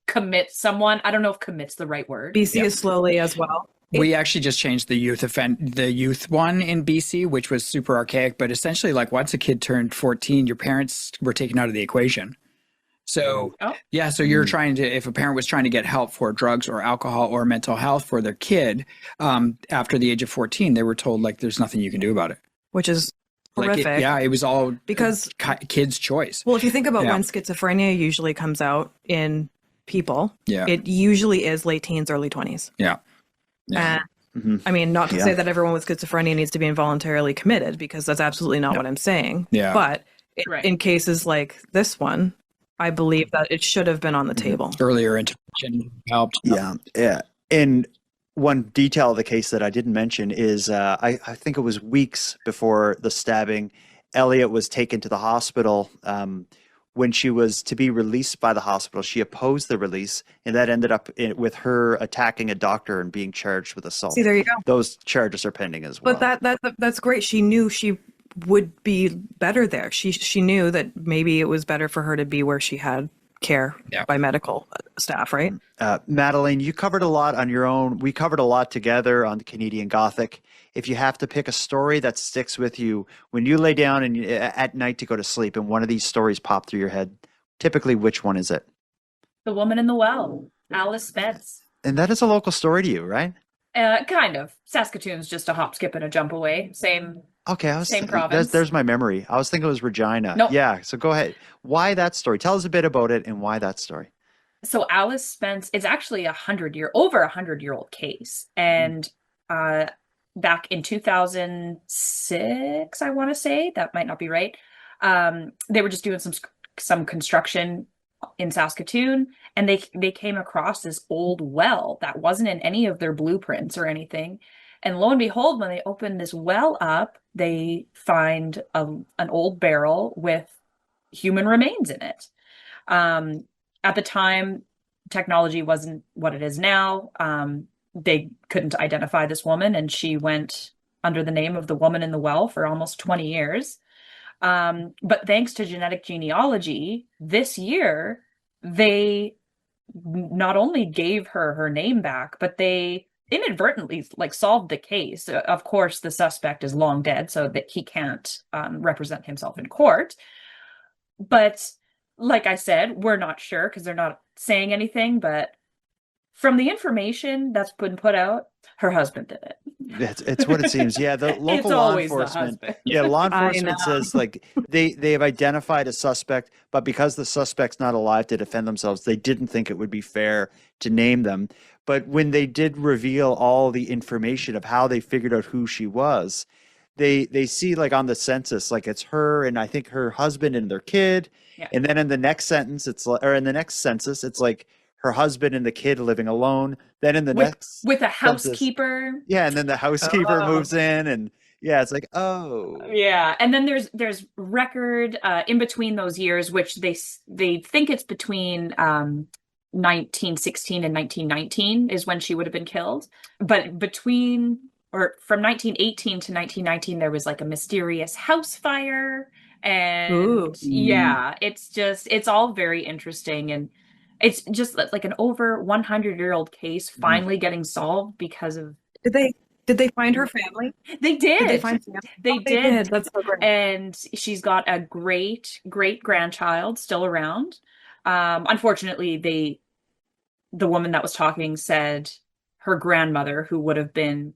commit someone. I don't know if commit's the right word. BC is slowly as well. We actually just changed the youth one in BC, which was super archaic, but essentially like once a kid turned 14, your parents were taken out of the equation. So, yeah, so you're trying to, if a parent was trying to get help for drugs or alcohol or mental health for their kid, after the age of 14, they were told like, there's nothing you can do about it. Which is horrific. It was all because kids' choice. Well, if you think about when schizophrenia usually comes out in people, yeah, it usually is late teens, early 20s. Yeah. And I mean, not to say that everyone with schizophrenia needs to be involuntarily committed, because that's absolutely not what I'm saying. Yeah. But in cases like this one, I believe that it should have been on the table. Earlier intervention helped. Yeah. Yeah. And one detail of the case that I didn't mention is I think it was weeks before the stabbing, Elliot was taken to the hospital. When she was to be released by the hospital, she opposed the release, and that ended up with her attacking a doctor and being charged with assault. See, there you go. Those charges are pending as well. But that's great. She knew she would be better there. She knew that maybe it was better for her to be where she had care by medical staff, right? Madelayne, you covered a lot on your own. We covered a lot together on the Canadian Gothic. If you have to pick a story that sticks with you when you lay down and at night to go to sleep, and one of these stories pop through your head, typically which one is it? The Woman in the Well, Alice Spence. And that is a local story to you, right? Kind of. Saskatoon's just a hop, skip, and a jump away. Same. Okay, same province. There's my memory. I was thinking it was Regina. Nope. Yeah, so go ahead. Why that story? Tell us a bit about it and why that story. So Alice Spence is actually over 100-year-old case, and back in 2006, I want to say, that might not be right. They were just doing some construction in Saskatoon, and they came across this old well that wasn't in any of their blueprints or anything. And lo and behold, when they open this well up, they find an old barrel with human remains in it. At the time, technology wasn't what it is now. They couldn't identify this woman, and she went under the name of the Woman in the Well for almost 20 years. But thanks to genetic genealogy, this year, they not only gave her name back, but they inadvertently solved the case. Of course, the suspect is long dead, so that he can't represent himself in court. But like I said, we're not sure because they're not saying anything, but from the information that's been put out, her husband did it. It's what it seems. Yeah, the local It's law always the enforcement. husband. Yeah, law I enforcement know. says like they have identified a suspect, but because the suspect's not alive to defend themselves, they didn't think it would be fair to name them. But when they did reveal all the information of how they figured out who she was, they see like on the census, like it's her and I think her husband and their kid. Yeah. And then in the next sentence, or in the next census, it's like her husband and the kid living alone. Then in the next with a census, housekeeper. yeah, and then the housekeeper Oh. moves in, and yeah, it's like, oh, Yeah, and then there's record in between those years, which they think it's between 1916 and 1919 is when she would have been killed. But between or from 1918 to 1919, there was like a mysterious house fire, and Ooh. yeah, it's all very interesting, and it's just like an over 100-year-old case finally getting solved because of Did they find her family? they did. Did they find family? They Oh, did. That's so great. And she's got a great grandchild still around. Unfortunately, the woman that was talking said her grandmother, who would have been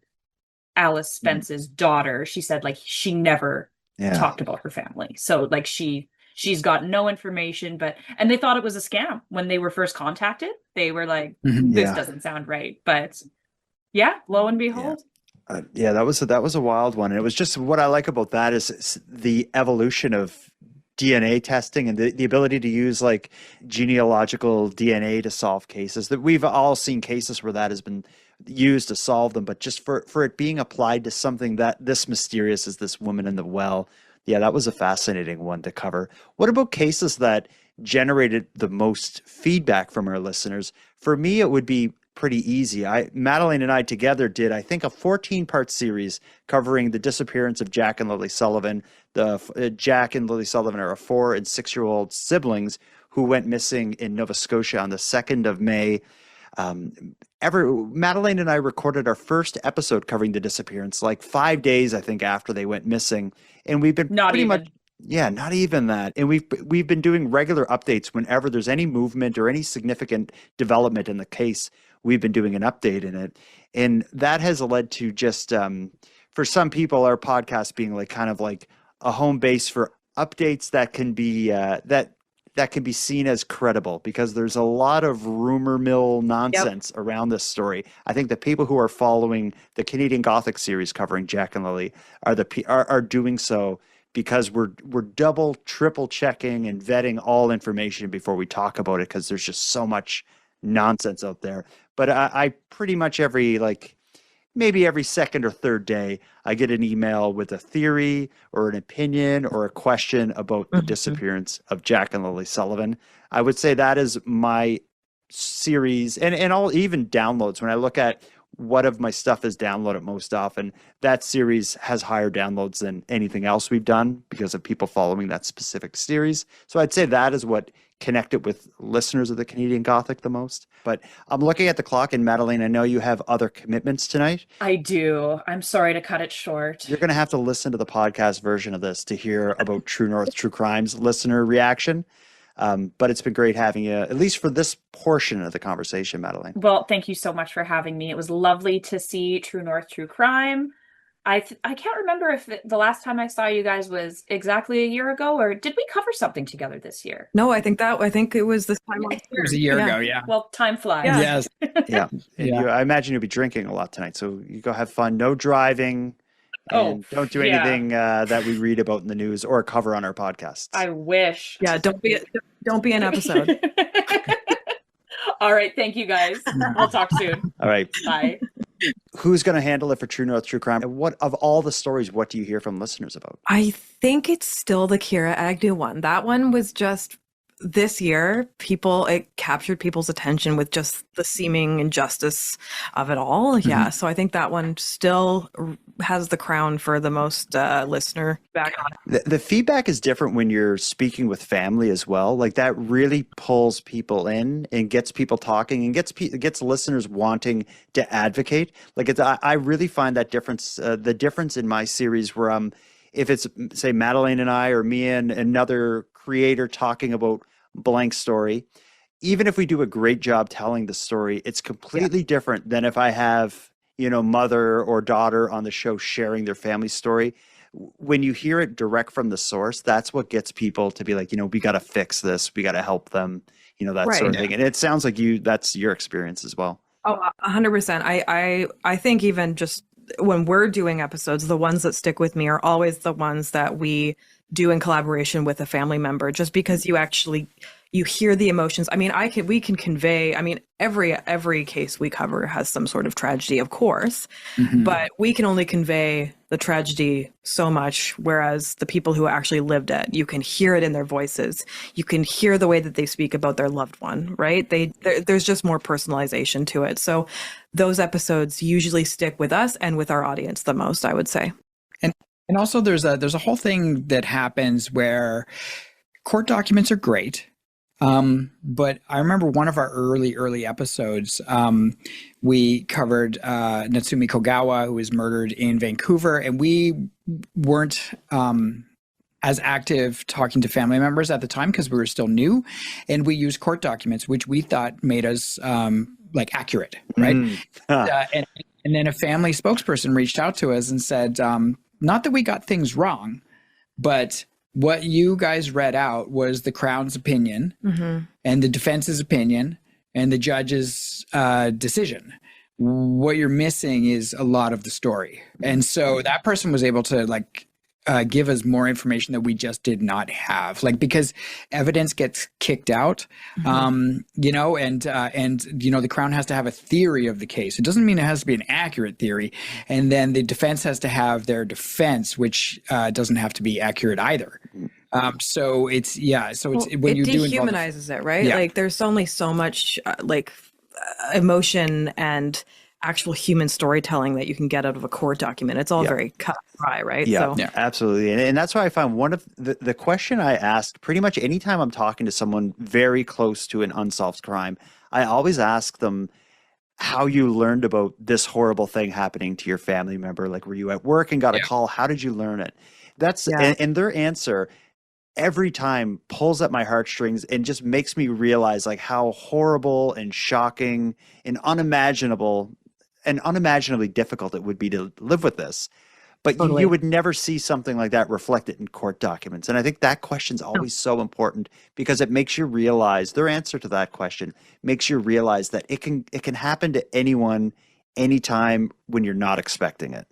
Alice Spence's daughter, she said like she never talked about her family. So like she's got no information, and they thought it was a scam when they were first contacted. They were like, this doesn't sound right. But yeah, lo and behold. Yeah, that was a wild one. And it was just what I like about that is the evolution of DNA testing and the ability to use like genealogical DNA to solve cases. That we've all seen cases where that has been used to solve them, but just for it being applied to something that this mysterious as this woman in the well. Yeah, that was a fascinating one to cover. What about cases that generated the most feedback from our listeners? For me, it would be pretty easy. Madelayne and I together did, I think, a 14-part series covering the disappearance of Jack and Lily Sullivan. Jack and Lily Sullivan are a 4- and 6-year-old siblings who went missing in Nova Scotia on the 2nd of May. Madelayne and I recorded our first episode covering the disappearance like 5 days, I think, after they went missing. And we've been not even that. And we've been doing regular updates whenever there's any movement or any significant development in the case. We've been doing an update in it. And that has led to just, for some people, our podcast being like kind of like a home base for updates that can be, that can be seen as credible, because there's a lot of rumor mill nonsense around this story. I think the people who are following the Canadian Gothic series covering Jack and Lily are doing so because we're double, triple checking and vetting all information before we talk about it, because there's just so much nonsense out there. But I pretty much maybe every second or third day, I get an email with a theory or an opinion or a question about the disappearance of Jack and Lily Sullivan. I would say that is my series, and all even downloads. When I look at what of my stuff is downloaded most often, that series has higher downloads than anything else we've done because of people following that specific series. So I'd say that is what connected with listeners of the Canadian Gothic the most. But I'm looking at the clock, and Madelayne, I know you have other commitments tonight. I do. I'm sorry to cut it short. You're going to have to listen to the podcast version of this to hear about True North True Crime's listener reaction. But it's been great having you, at least for this portion of the conversation, Madelayne. Well, thank you so much for having me. It was lovely to see True North True Crime. I can't remember if the last time I saw you guys was exactly a year ago, or did we cover something together this year? No, I think it was this time last year. It was a year ago, yeah. Well, time flies. Yeah. Yes. Yeah. And I imagine you'll be drinking a lot tonight. So you go have fun. No driving. And don't do anything that we read about in the news or cover on our podcasts. I wish. Yeah, don't be an episode. All right. Thank you, guys. We'll talk soon. All right. Bye. Who's going to handle it for True North True Crime? And what of all the stories, what do you hear from listeners about? I think it's still the Kira Agnew one. That one was just this year. It captured people's attention with just the seeming injustice of it all. Mm-hmm. Yeah. So I think that one still has the crown for the most listener back on it. The feedback is different when you're speaking with family as well. Like that really pulls people in and gets people talking and gets listeners wanting to advocate. Like I really find that difference, the difference in my series where if it's say Madelayne and I or me and another creator talking about blank story, even if we do a great job telling the story, it's completely different than if I have, mother or daughter on the show sharing their family story. When you hear it direct from the source, that's what gets people to be like, we got to fix this. We got to help them, that sort of thing. And it sounds like that's your experience as well. Oh, 100%. I think even just when we're doing episodes, the ones that stick with me are always the ones that we do in collaboration with a family member, just because you hear the emotions. I mean, we can convey, I mean, every case we cover has some sort of tragedy, of course, but we can only convey the tragedy so much. Whereas the people who actually lived it, you can hear it in their voices. You can hear the way that they speak about their loved one, right? There's just more personalization to it. So those episodes usually stick with us and with our audience the most, I would say. And also there's a whole thing that happens where court documents are great. But I remember one of our early episodes, we covered Natsumi Kogawa, who was murdered in Vancouver, and we weren't as active talking to family members at the time because we were still new, and we used court documents, which we thought made us accurate, right? And then a family spokesperson reached out to us and said, not that we got things wrong, but what you guys read out was the Crown's opinion and the defense's opinion and the judge's decision. What you're missing is a lot of the story. And so that person was able to give us more information that we just did not have, because evidence gets kicked out, and the Crown has to have a theory of the case. It doesn't mean it has to be an accurate theory. And then the defense has to have their defense, which doesn't have to be accurate either. So it's when you do dehumanizes it, right? Yeah. There's only so much emotion and actual human storytelling that you can get out of a court document. It's all very cut and dry, right? Yeah, absolutely. And that's why I find one of the question I ask pretty much anytime I'm talking to someone very close to an unsolved crime, I always ask them how you learned about this horrible thing happening to your family member. Were you at work and got a call? How did you learn it? And their answer every time pulls at my heartstrings and just makes me realize how horrible and shocking and unimaginably difficult it would be to live with this. But Totally. you would never see something like that reflected in court documents. And I think that question's always so important because it makes you realize their answer to that question makes you realize that it can happen to anyone, anytime when you're not expecting it.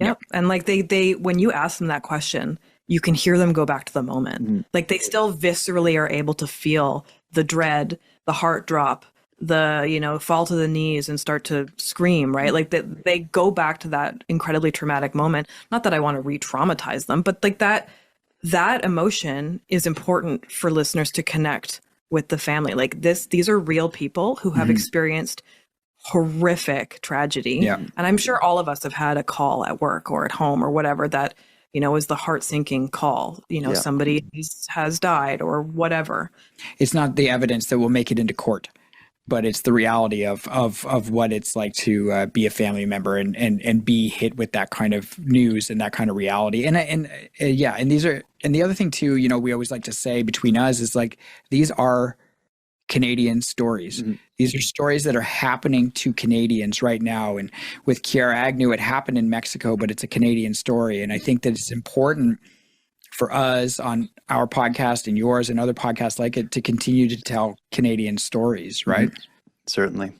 Yep. And they when you ask them that question, you can hear them go back to the moment. They still viscerally are able to feel the dread, the heart drop, the fall to the knees and start to scream, right? They go back to that incredibly traumatic moment. Not that I want to re-traumatize them, but that emotion is important for listeners to connect with the family. These are real people who have experienced horrific tragedy. Yeah. And I'm sure all of us have had a call at work or at home or whatever that is the heart-sinking call. Somebody has died or whatever. It's not the evidence that will make it into court, but it's the reality of what it's like to be a family member and be hit with that kind of news and that kind of reality. And the other thing too, we always like to say between us is these are Canadian stories. These are stories that are happening to Canadians right now. And with Kiara Agnew, it happened in Mexico, but it's a Canadian story. And I think that it's important for us on our podcast and yours and other podcasts like it to continue to tell Canadian stories, right? Certainly.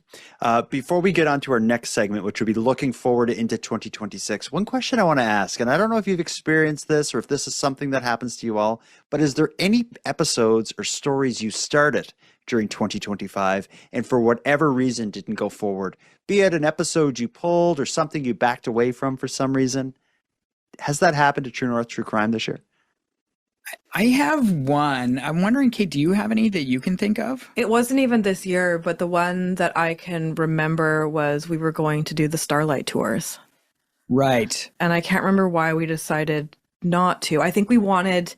Before we get on to our next segment, which will be looking forward into 2026, one question I want to ask, and I don't know if you've experienced this or if this is something that happens to you all, but is there any episodes or stories you started during 2025 and for whatever reason didn't go forward? Be it an episode you pulled or something you backed away from for some reason. Has that happened to True North True Crime this year? I have one. I'm wondering, Kait, do you have any that you can think of? It wasn't even this year, but the one that I can remember was we were going to do the Starlight tours. Right. And I can't remember why we decided not to. I think we wanted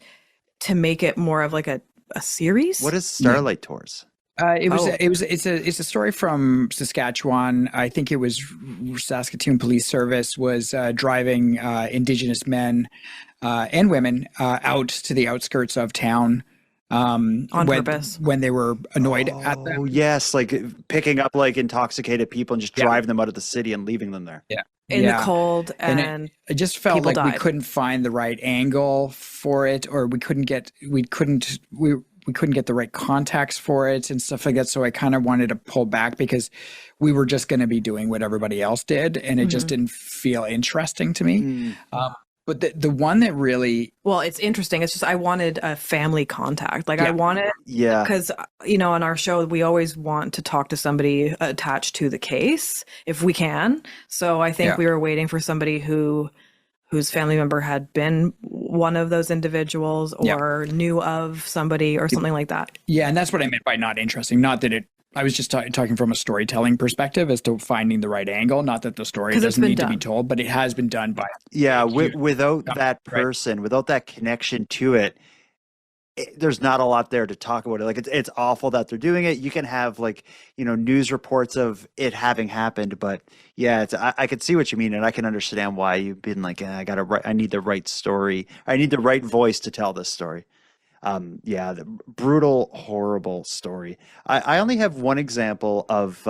to make it more of a series. What is Starlight Tours? It's a story from Saskatchewan. I think it was Saskatoon Police Service was driving Indigenous men and women out to the outskirts of town On when, purpose. when they were annoyed at them. Oh, yes. Like picking up like intoxicated people and just driving them out of the city and leaving them there. Yeah. In the cold, and it just felt people like we died. couldn't find the right angle for it, or we couldn't get the right context for it and stuff like that. So I kind of wanted to pull back because we were just going to be doing what everybody else did, and it just didn't feel interesting to me. But the one that really, well, it's interesting. It's just I wanted a family contact. Like I wanted, because on our show we always want to talk to somebody attached to the case if we can. So I think we were waiting for somebody whose family member had been one of those individuals or knew of somebody or something like that. Yeah, and that's what I meant by not interesting. Not that I was just talking from a storytelling perspective as to finding the right angle. Not that the story doesn't need to be told, but it has been done by. Yeah, without that person, without that connection to it, there's not a lot there to talk about it. Like it's awful that they're doing it. You can have like, news reports of it having happened, but yeah, I can see what you mean. And I can understand why you've been like, I need the right story. I need the right voice to tell this story. The brutal, horrible story. I only have one example of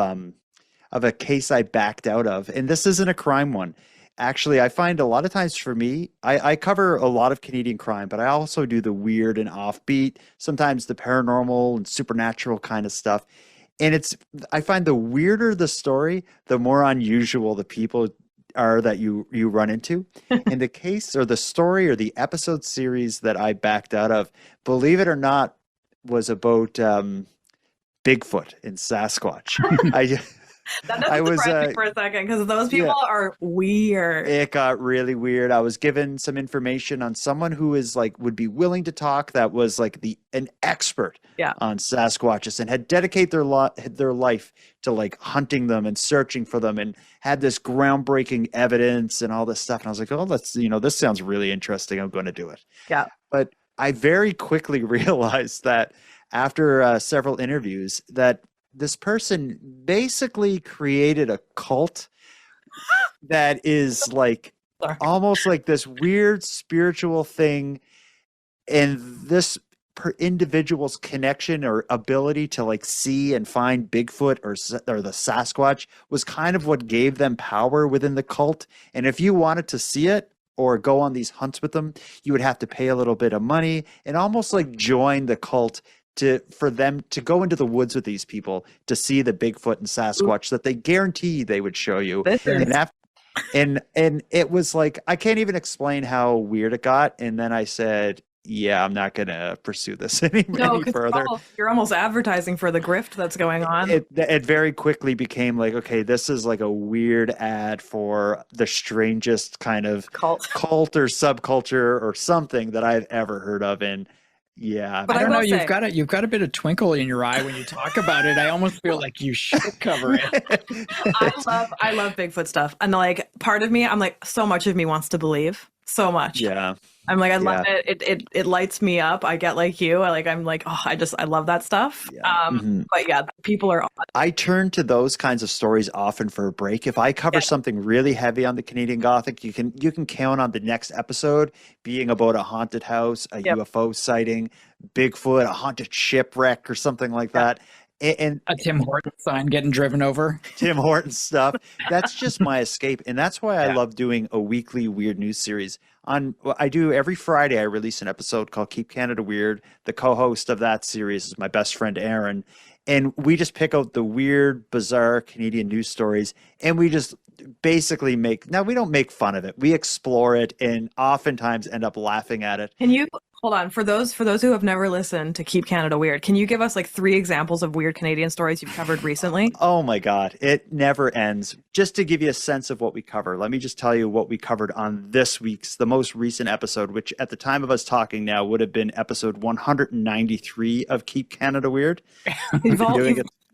a case I backed out of, and this isn't a crime one. Actually, I find a lot of times for me, I cover a lot of Canadian crime, but I also do the weird and offbeat, sometimes the paranormal and supernatural kind of stuff. And I find the weirder the story, the more unusual the people are that you run into. And the case or the story or the episode series that I backed out of, believe it or not, was about Bigfoot and Sasquatch. That doesn't surprise me for a second because those people are weird. It got really weird. I was given some information on someone who is would be willing to talk, that was an expert on Sasquatches and had dedicated their life to hunting them and searching for them and had this groundbreaking evidence and all this stuff. And I was like, oh, this sounds really interesting. I'm going to do it. Yeah. But I very quickly realized that after several interviews that this person basically created a cult that is almost like this weird spiritual thing. And this individual's connection or ability to see and find Bigfoot or the Sasquatch was kind of what gave them power within the cult. And if you wanted to see it or go on these hunts with them, you would have to pay a little bit of money and almost join the cult for them to go into the woods with these people to see the Bigfoot and Sasquatch that they guarantee they would show you. And it was I can't even explain how weird it got. And then I said, yeah, I'm not going to pursue this any further. You're almost advertising for the grift that's going on. It very quickly became okay, this is a weird ad for the strangest kind of cult or subculture or something that I've ever heard of. And yeah, but I don't know. You've got a bit of twinkle in your eye when you talk about it. I almost feel like you should cover it. I love Bigfoot stuff, and part of me, I'm so much of me wants to believe so much. Yeah, I'm I love it. It lights me up. I get like you. I love that stuff. Yeah. But yeah, people are odd. I turn to those kinds of stories often for a break. If I cover something really heavy on the Canadian Gothic, you can count on the next episode being about a haunted house, a UFO sighting, Bigfoot, a haunted shipwreck, or something like that. And a Tim Horton sign getting driven over. Tim Horton stuff. That's just my escape. And that's why I love doing a weekly weird news series. I do every Friday, I release an episode called Keep Canada Weird. The co-host of that series is my best friend, Aaron. And we just pick out the weird, bizarre Canadian news stories. And we just basically we don't make fun of it. We explore it and oftentimes end up laughing at it. Can you hold on for those who have never listened to Keep Canada Weird? Can you give us 3 examples of weird Canadian stories you've covered recently? Oh my God, it never ends. Just to give you a sense of what we cover, let me just tell you what we covered on this week's, the most recent episode, which at the time of us talking now would have been episode 193 of Keep Canada Weird.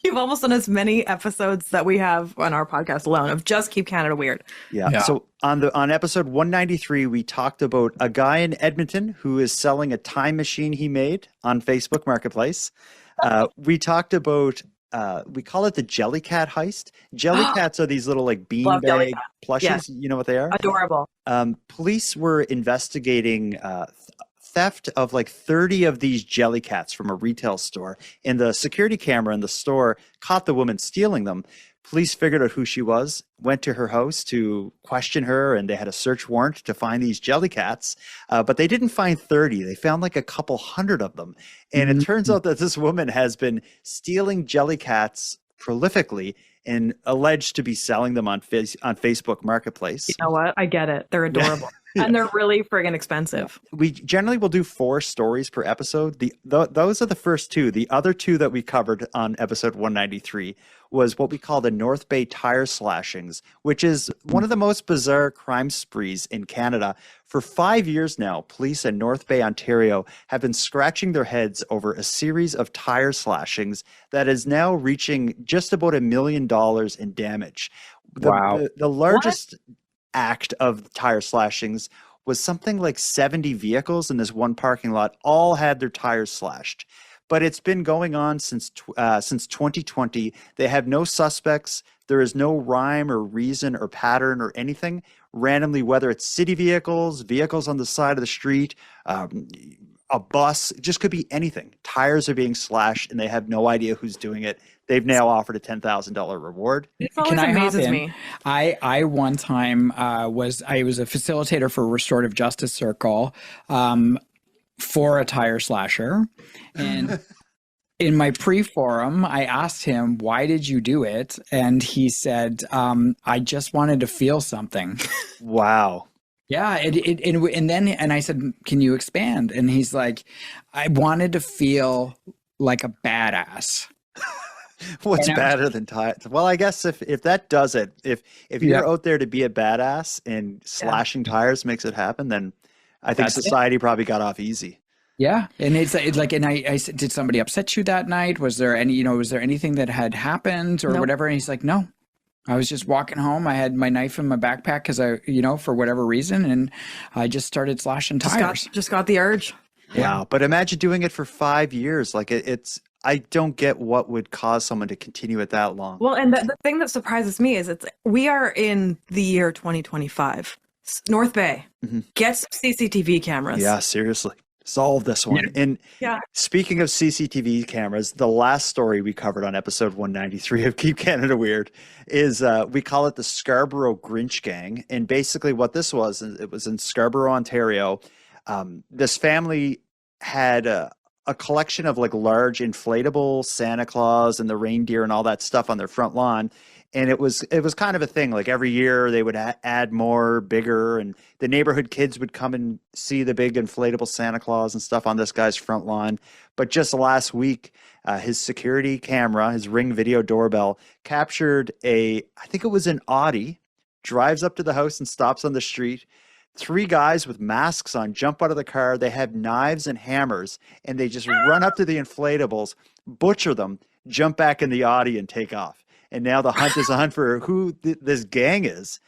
You've almost done as many episodes that we have on our podcast alone of just Keep Canada Weird. Yeah. So on episode 193, we talked about a guy in Edmonton who is selling a time machine he made on Facebook Marketplace. We talked about we call it the Jellycat heist. Jellycats are these little beanbag plushies. Yeah. You know what they are? Adorable. Police were investigating theft of like 30 of these Jellycats from a retail store, and the security camera in the store caught the woman stealing them. Police figured out who she was, went to her house to question her, and they had a search warrant to find these Jellycats. But they didn't find 30. They found like a couple hundred of them. And it turns out that this woman has been stealing Jellycats prolifically and alleged to be selling them on Facebook Marketplace. You know what? I get it. They're adorable. And they're really friggin' expensive. We generally will do 4 stories per episode. Those are the first 2. The other 2 that we covered on episode 193 was what we call the North Bay tire slashings, which is one of the most bizarre crime sprees in Canada. For 5 years now, police in North Bay, Ontario have been scratching their heads over a series of tire slashings that is now reaching just about $1 million in damage. Wow. The largest act of tire slashings was something like 70 vehicles in this one parking lot all had their tires slashed. But it's been going on since 2020. They have no suspects. There is no rhyme or reason or pattern or anything. Randomly, whether it's city vehicles on the side of the street, a bus, it just could be anything. Tires are being slashed, and they have no idea who's doing it. They've now offered a $10,000 reward. It always amazes me. I one time was a facilitator for Restorative Justice Circle for a tire slasher, and in my pre-forum, I asked him, "Why did you do it?" And he said, "I just wanted to feel something." Wow. Yeah, and I said, "Can you expand?" And he's like, "I wanted to feel like a badass." What's better than tires? Well, I guess if that does it, if you're out there to be a badass and slashing tires makes it happen, then I think society probably got off easy. Yeah, and it's like, and I said, "Did somebody upset you that night? Was there anything that had happened or whatever?" And he's like, "No, I was just walking home. I had my knife in my backpack because for whatever reason, and I just started slashing tires. Just got the urge." Yeah, but imagine doing it for 5 years. Like I don't get what would cause someone to continue it that long. Well, and the thing that surprises me is we are in the year 2025. North Bay, get some CCTV cameras. Yeah, seriously. Solve this one. And speaking of CCTV cameras, the last story we covered on episode 193 of Keep Canada Weird is we call it the Scarborough Grinch Gang. And basically what this was, it was in Scarborough, Ontario. This family had a collection of like large inflatable Santa Claus and the reindeer and all that stuff on their front lawn. And it was kind of a thing. Like every year they would add more, bigger, and the neighborhood kids would come and see the big inflatable Santa Claus and stuff on this guy's front lawn. But just last week, his security camera, his Ring video doorbell, captured I think it was an Audi, drives up to the house and stops on the street. 3 guys with masks on jump out of the car. They have knives and hammers, and they just run up to the inflatables, butcher them, jump back in the Audi, and take off. And now the hunt is on for who this gang is.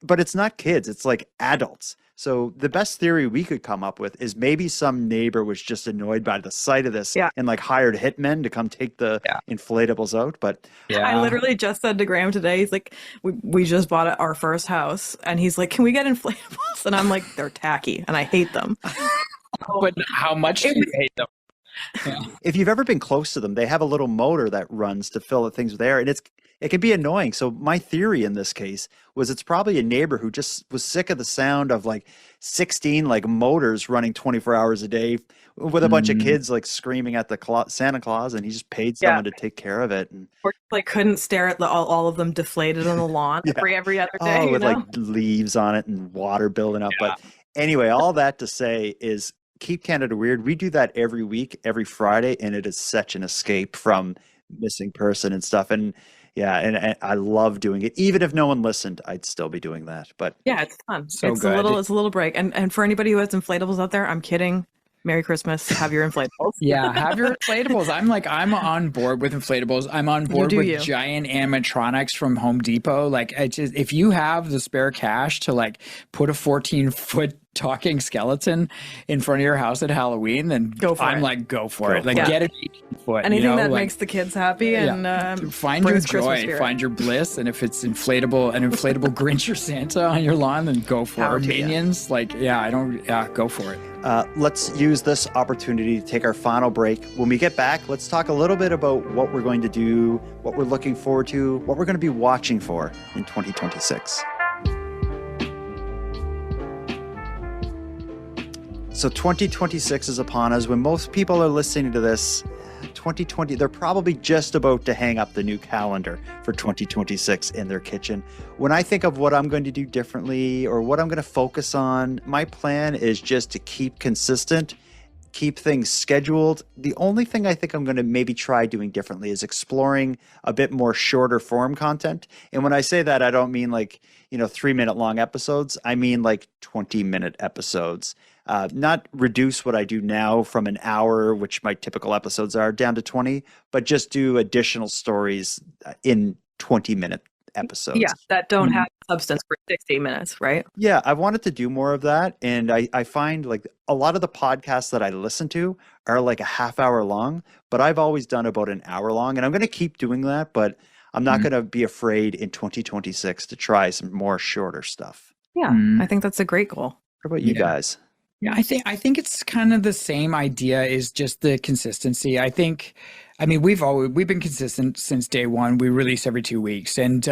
But it's not kids. It's like adults. So the best theory we could come up with is maybe some neighbor was just annoyed by the sight of this and like hired hitmen to come take the inflatables out. But I literally just said to Graeme today, he's like, we just bought our first house. And he's like, can we get inflatables? And I'm like, they're tacky and I hate them. But how much do you hate them? Yeah. If you've ever been close to them, they have a little motor that runs to fill the things with air, and it can be annoying. So my theory in this case was it's probably a neighbor who just was sick of the sound of like 16 like motors running 24 hours a day with a bunch of kids like screaming at the Santa Claus, and he just paid someone to take care of it. And or like couldn't stare at all of them deflated on the lawn every other day. With like leaves on it and water building up. But anyway, all that to say is Keep Canada Weird. We do that every week, every Friday, and it is such an escape from missing person and stuff. And and I love doing it. Even if no one listened, I'd still be doing that. But yeah, it's fun. So it's good. It's a little break. And for anybody who has inflatables out there, I'm kidding. Merry Christmas. Have your inflatables. Have your inflatables. I'm on board with inflatables. I'm on board with giant animatronics from Home Depot. Like, if you have the spare cash to like put a 14-foot talking skeleton in front of your house at Halloween, then go for it. Like, go for it. Like, get an foot. Anything that makes the kids happy and find your brings Christmas joy, spirit. find your bliss, and if it's an inflatable Grinch or Santa on your lawn, then go for Power it. Or to ya. Minions, go for it. Let's use this opportunity to take our final break. When we get back, let's talk a little bit about what we're going to do, what we're looking forward to, what we're going to be watching for in 2026. So 2026 is upon us. When most people are listening to this, 2020, they're probably just about to hang up the new calendar for 2026 in their kitchen. When I think of what I'm going to do differently or what I'm going to focus on, my plan is just to keep consistent, keep things scheduled. The only thing I think I'm going to maybe try doing differently is exploring a bit more shorter form content. And when I say that, I don't mean 3-minute long episodes. I mean 20-minute episodes. Not reduce what I do now from an hour, which my typical episodes are, down to 20, but just do additional stories in 20-minute episodes. Yeah, that don't have substance for 60 minutes, right? Yeah, I wanted to do more of that. And I find a lot of the podcasts that I listen to are a half hour long, but I've always done about an hour long. And I'm going to keep doing that, but I'm not going to be afraid in 2026 to try some more shorter stuff. Yeah, I think that's a great goal. What about you guys? Yeah, I think it's kind of the same idea, is just the consistency. We've been consistent since day one. We release every 2 weeks, and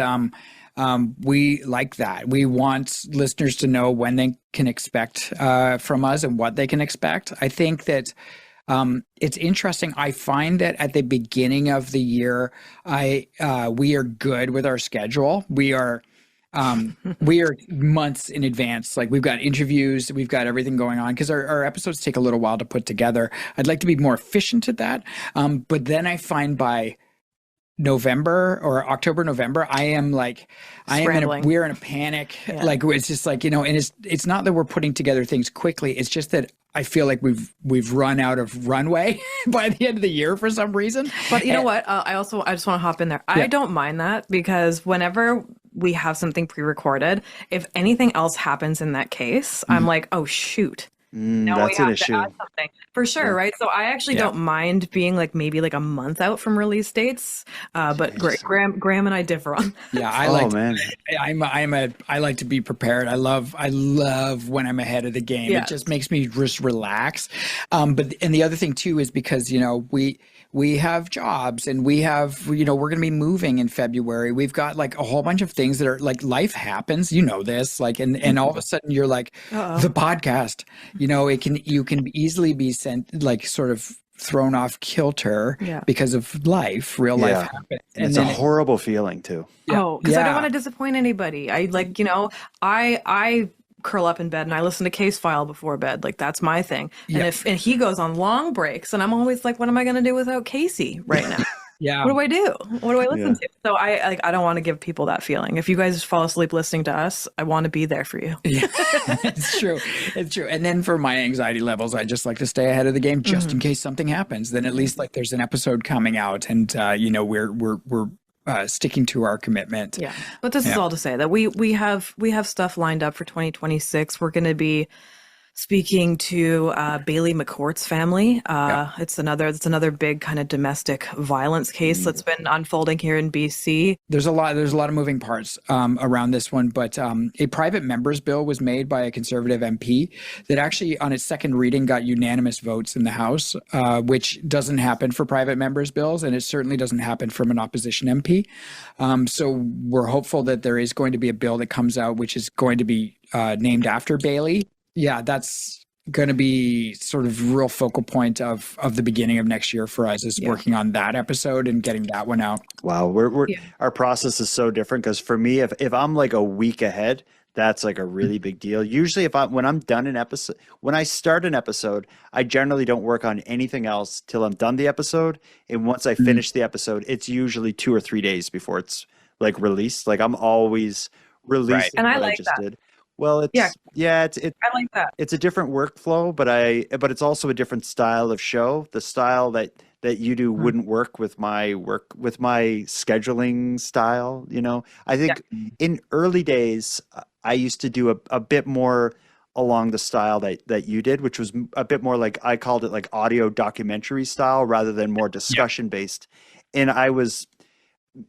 we like that. We want listeners to know when they can expect from us and what they can expect. I think that it's interesting. I find that at the beginning of the year, we are good with our schedule. We are months in advance. We've got interviews, we've got everything going on, because our episodes take a little while to put together. I'd like to be more efficient at that. But then I find by November or October, November, we're in a panic. Yeah. It's just and it's not that we're putting together things quickly. It's just that I feel like we've run out of runway by the end of the year for some reason. But you know what? I just want to hop in there. I don't mind that, because whenever we have something pre-recorded, if anything else happens in that case, I'm like, oh shoot. Now That's we an have to issue. add something for sure, right? So I actually don't mind being maybe a month out from release dates, but Graeme and I differ on that. Yeah, I like to be prepared. I love when I'm ahead of the game. Yes. It just makes me just relax. And the other thing too is because we have jobs, and we're going to be moving in February. We've got a whole bunch of things that are life happens, this, and all of a sudden you're the podcast, you can easily be sent sort of thrown off kilter because of real life happens. And it's a horrible feeling too. Because I don't want to disappoint anybody. I curl up in bed and I listen to Case File before bed. That's my thing. And and he goes on long breaks, and I'm always what am I going to do without Casey right now? Yeah. What do I do? What do I listen to? So I don't want to give people that feeling. If you guys fall asleep listening to us, I want to be there for you. Yeah, it's true. It's true. And then for my anxiety levels, I just like to stay ahead of the game just in case something happens. Then at least there's an episode coming out, and we're sticking to our commitment. Yeah. But this is all to say that we have stuff lined up for 2026. We're going to be speaking to Bailey McCourt's family. It's another big kind of domestic violence case that's been unfolding here in BC. There's a lot of moving parts around this one, but a private members bill was made by a Conservative MP that actually on its second reading got unanimous votes in the House, which doesn't happen for private members bills, and it certainly doesn't happen from an opposition MP. So we're hopeful that there is going to be a bill that comes out which is going to be named after Bailey. Yeah, that's going to be sort of real focal point of the beginning of next year for us, is working on that episode and getting that one out. Wow, our process is so different, because for me, if I'm a week ahead, that's a really big deal. Usually when I'm done an episode, when I start an episode, I generally don't work on anything else till I'm done the episode. And once I finish the episode, it's usually 2 or 3 days before it's released. I'm always releasing And I what like I just that. did. Well, it's I like that. It's a different workflow, but it's also a different style of show. The style that you do wouldn't work with my scheduling style. I think in early days, I used to do a bit more along the style that you did, which was a bit more like, I called it like audio documentary style rather than more discussion based. And I was,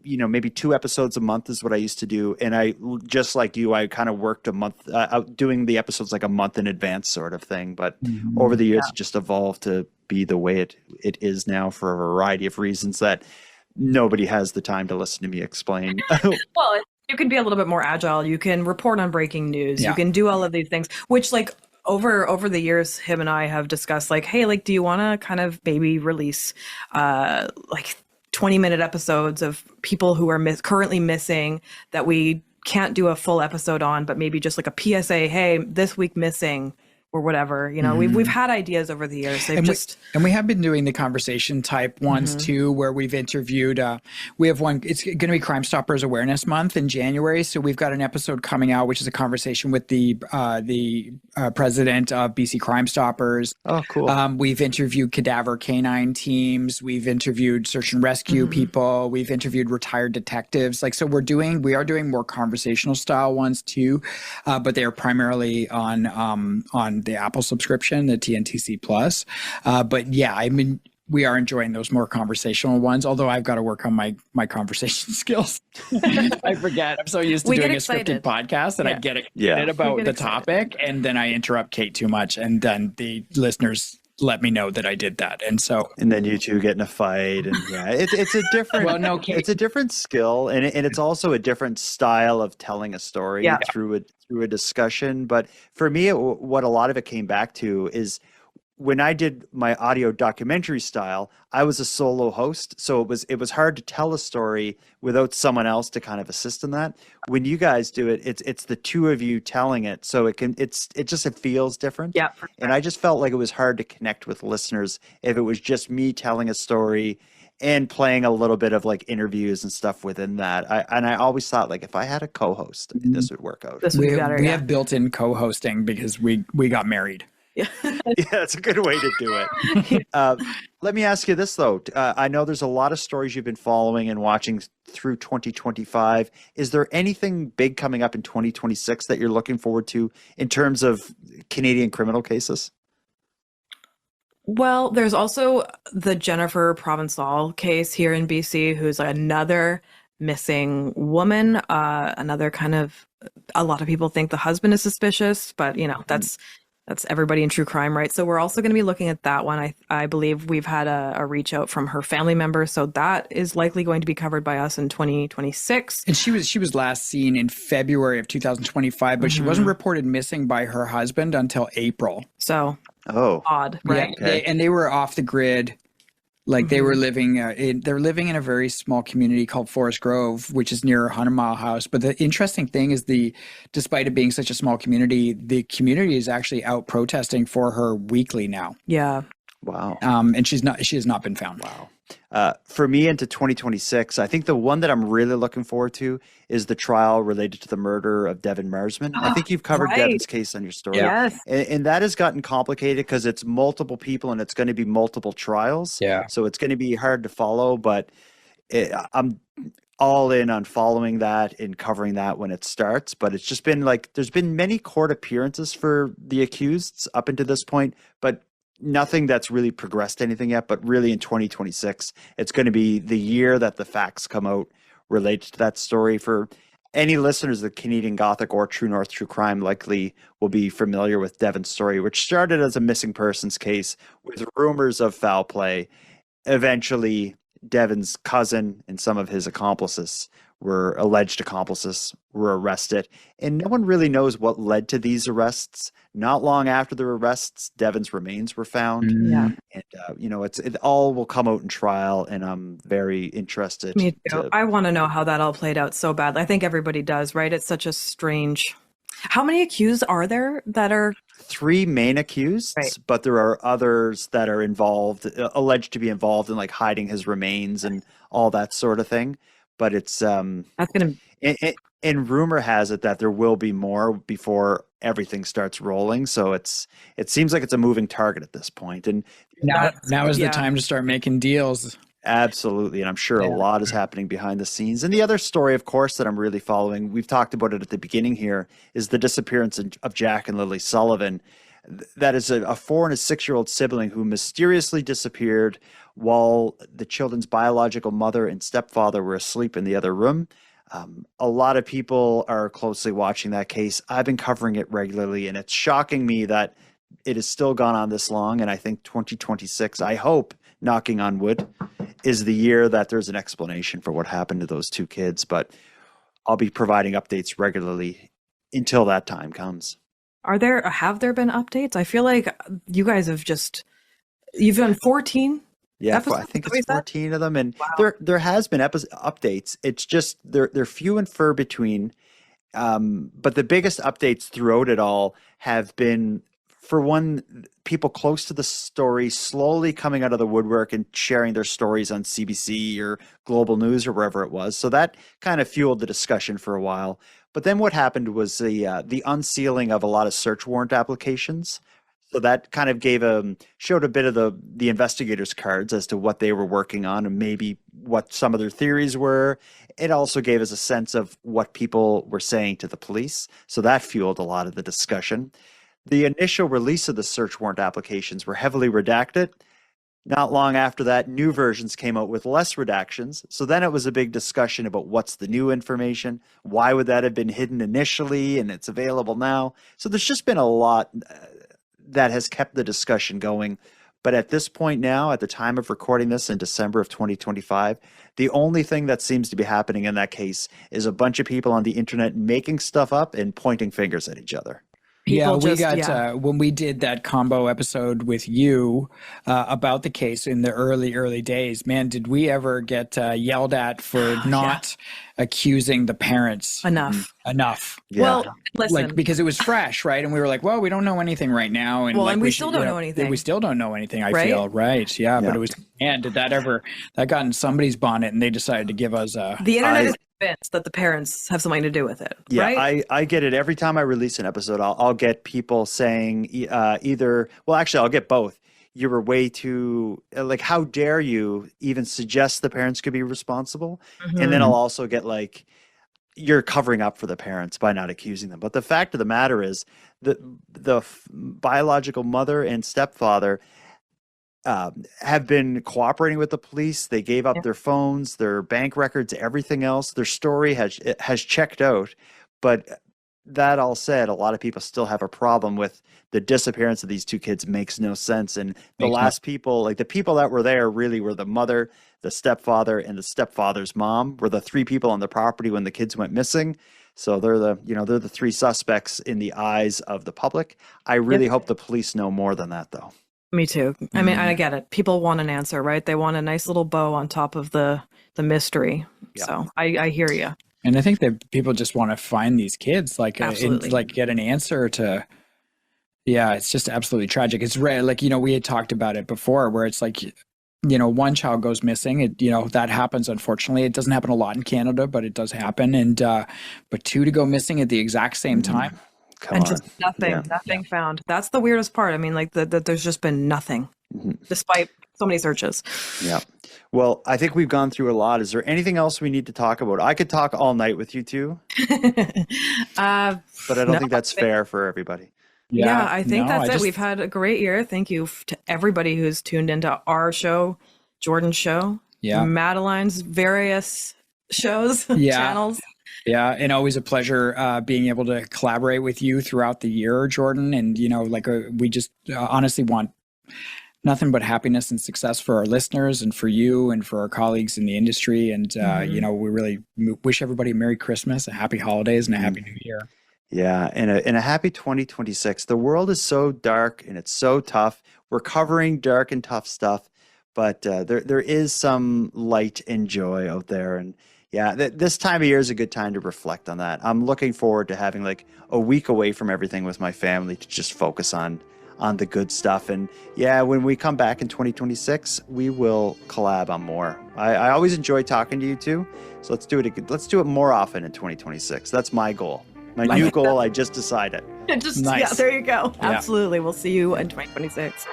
maybe 2 episodes a month is what I used to do. And I, just like you, I kind of worked a month out doing the episodes like a month in advance sort of thing. But over the years, it just evolved to be the way it is now for a variety of reasons that nobody has the time to listen to me explain. Well, you can be a little bit more agile. You can report on breaking news. You can do all of these things, which like over the years, him and I have discussed like, hey, like, do you want to kind of maybe release like 20-minute episodes of people who are currently missing that we can't do a full episode on, but maybe just like a PSA, hey, this week missing, or whatever. We've had ideas over the years. And we have been doing the conversation type ones too, where we've interviewed. We have one. It's going to be Crime Stoppers Awareness Month in January, so we've got an episode coming out, which is a conversation with the president of BC Crime Stoppers. Oh, cool. We've interviewed cadaver canine teams. We've interviewed search and rescue people. We've interviewed retired detectives. Like, so we are doing more conversational style ones too, but they are primarily on the Apple subscription, the TNTC Plus. But yeah, I mean, we are enjoying those more conversational ones, although I've got to work on my conversation skills. I forget. I'm so used to doing a scripted podcast that I get excited about the topic, and then I interrupt Kate too much, and then the listeners let me know that I did that. And then you two get in a fight, and it's a different it's a different skill, and it's also a different style of telling a story through a discussion. But for me, what a lot of it came back to is when I did my audio documentary style, I was a solo host, so it was hard to tell a story without someone else to kind of assist in that. When you guys do it, it's the two of you telling it, so it feels different. Yeah, and I just felt like it was hard to connect with listeners if it was just me telling a story and playing a little bit of like interviews and stuff within that. I always thought, like, if I had a co-host, this would work out. This would be better. We have built-in co-hosting because we got married. Yeah, that's a good way to do it. Let me ask you this, though. I know there's a lot of stories you've been following and watching through 2025. Is there anything big coming up in 2026 that you're looking forward to in terms of Canadian criminal cases? Well, there's also the Jennifer Provençal case here in BC, who's another missing woman. Another kind of, a lot of people think the husband is suspicious, but that's everybody in true crime, right? So we're also going to be looking at that one. I believe we've had a reach out from her family member, so that is likely going to be covered by us in 2026. And she was last seen in February of 2025, but she wasn't reported missing by her husband until April. So odd, right? Yeah, okay. They were off the grid. Like they were living, they're living in a very small community called Forest Grove, which is near 100 Mile House. But the interesting thing is despite it being such a small community, the community is actually out protesting for her weekly now. Yeah. Wow. And she has not been found. Wow. For me into 2026, I think the one that I'm really looking forward to is the trial related to the murder of Devin Marsman. I think you've covered Devin's case on your story. Yes. And that has gotten complicated because it's multiple people and it's going to be multiple trials. Yeah. So it's going to be hard to follow, but I'm all in on following that and covering that when it starts. But it's just been like, there's been many court appearances for the accused up until this point, but nothing that's really progressed anything yet. But really in 2026, it's going to be the year that the facts come out related to that story. For any listeners of Canadian Gothic or True North True Crime likely will be familiar with Devin's story, which started as a missing persons case with rumors of foul play. Eventually, Devin's cousin and some of his alleged accomplices were arrested, and no one really knows what led to these arrests. Not long after the arrests, Devin's remains were found. Yeah. And it all will come out in trial, and I'm very interested. Me too. I want to know how that all played out so badly. I think everybody does, right? It's such a strange. How many accused are there that are? 3 main accused, right, but there are others that are involved, alleged to be involved in like hiding his remains and all that sort of thing. But it's that's gonna. And rumor has it that there will be more before everything starts rolling. So it seems like it's a moving target at this point. And now is the time to start making deals. Absolutely. And I'm sure a lot is happening behind the scenes. And the other story, of course, that I'm really following, we've talked about it at the beginning here, is the disappearance of Jack and Lily Sullivan. That is a 4 and a 6-year-old sibling who mysteriously disappeared while the children's biological mother and stepfather were asleep in the other room. A lot of people are closely watching that case. I've been covering it regularly, and it's shocking me that it has still gone on this long. And I think 2026, I hope, knocking on wood, is the year that there's an explanation for what happened to those 2 kids. But I'll be providing updates regularly until that time comes. Have there been updates? I feel like you guys you've done 14 episodes? I think it's 14 of them. And there has been updates. It's just they're few and far between. But the biggest updates throughout it all have been, for one, people close to the story slowly coming out of the woodwork and sharing their stories on CBC or Global News or wherever it was. So that kind of fueled the discussion for a while. But then what happened was the unsealing of a lot of search warrant applications. So that kind of showed a bit of the investigators' cards as to what they were working on and maybe what some of their theories were. It also gave us a sense of what people were saying to the police. So that fueled a lot of the discussion. The initial release of the search warrant applications were heavily redacted. Not long after that, new versions came out with less redactions. So then it was a big discussion about what's the new information. Why would that have been hidden initially and it's available now? So there's just been a lot that has kept the discussion going. But at this point now, at the time of recording this in December of 2025, the only thing that seems to be happening in that case is a bunch of people on the internet making stuff up and pointing fingers at each other. When we did that combo episode with you about the case in the early days, man, did we ever get yelled at for not accusing the parents enough? Yeah. Well, listen, because it was fresh, right? And we were like, well, we don't know anything right now. And and we still don't know anything. We still don't know anything, I feel. Right. Yeah. But it was, man, did that got in somebody's bonnet and they decided to give us the internet is convinced that the parents have something to do with it. Yeah, right? I get it. Every time I release an episode, I'll get people saying I'll get both. You were way too, how dare you even suggest the parents could be responsible? Mm-hmm. And then I'll also get you're covering up for the parents by not accusing them. But the fact of the matter is that the biological mother and stepfather have been cooperating with the police. They gave up their phones, their bank records, everything else. Their story has checked out. But that all said, a lot of people still have a problem with the disappearance of these 2 kids. Makes no sense. And the last people, the people that were there really were the mother, the stepfather, and the stepfather's mom were the 3 people on the property when the kids went missing. So they're the 3 suspects in the eyes of the public. I really hope the police know more than that, though. Me too. I mean, I get it. People want an answer, right? They want a nice little bow on top of the mystery. Yep. So I hear you. And I think that people just want to find these kids, get an answer to. Yeah, it's just absolutely tragic. It's rare. We had talked about it before, where it's one child goes missing. That happens. Unfortunately, it doesn't happen a lot in Canada, but it does happen. And but 2 to go missing at the exact same time. Just nothing found. That's the weirdest part. I mean, that there's just been nothing, despite so many searches. Yeah. Well, I think we've gone through a lot. Is there anything else we need to talk about? I could talk all night with you 2. But I don't think that's fair for everybody. Yeah, I think that's it. We've had a great year. Thank you to everybody who's tuned into our show, Jordan's show, Madeleine's various shows, channels. Yeah, and always a pleasure being able to collaborate with you throughout the year, Jordan. And, we just honestly want nothing but happiness and success for our listeners and for you and for our colleagues in the industry. And, we really wish everybody a Merry Christmas, a Happy Holidays, and a Happy New Year. Yeah, and a happy 2026. The world is so dark and it's so tough. We're covering dark and tough stuff, but there is some light and joy out there. And yeah, this time of year is a good time to reflect on that. I'm looking forward to having a week away from everything with my family to just focus on the good stuff. And yeah, when we come back in 2026, we will collab on more. I always enjoy talking to you 2. So let's do it more often in 2026. That's my goal. My new goal, I just decided. Nice. Yeah, there you go. Yeah. Absolutely. We'll see you in 2026.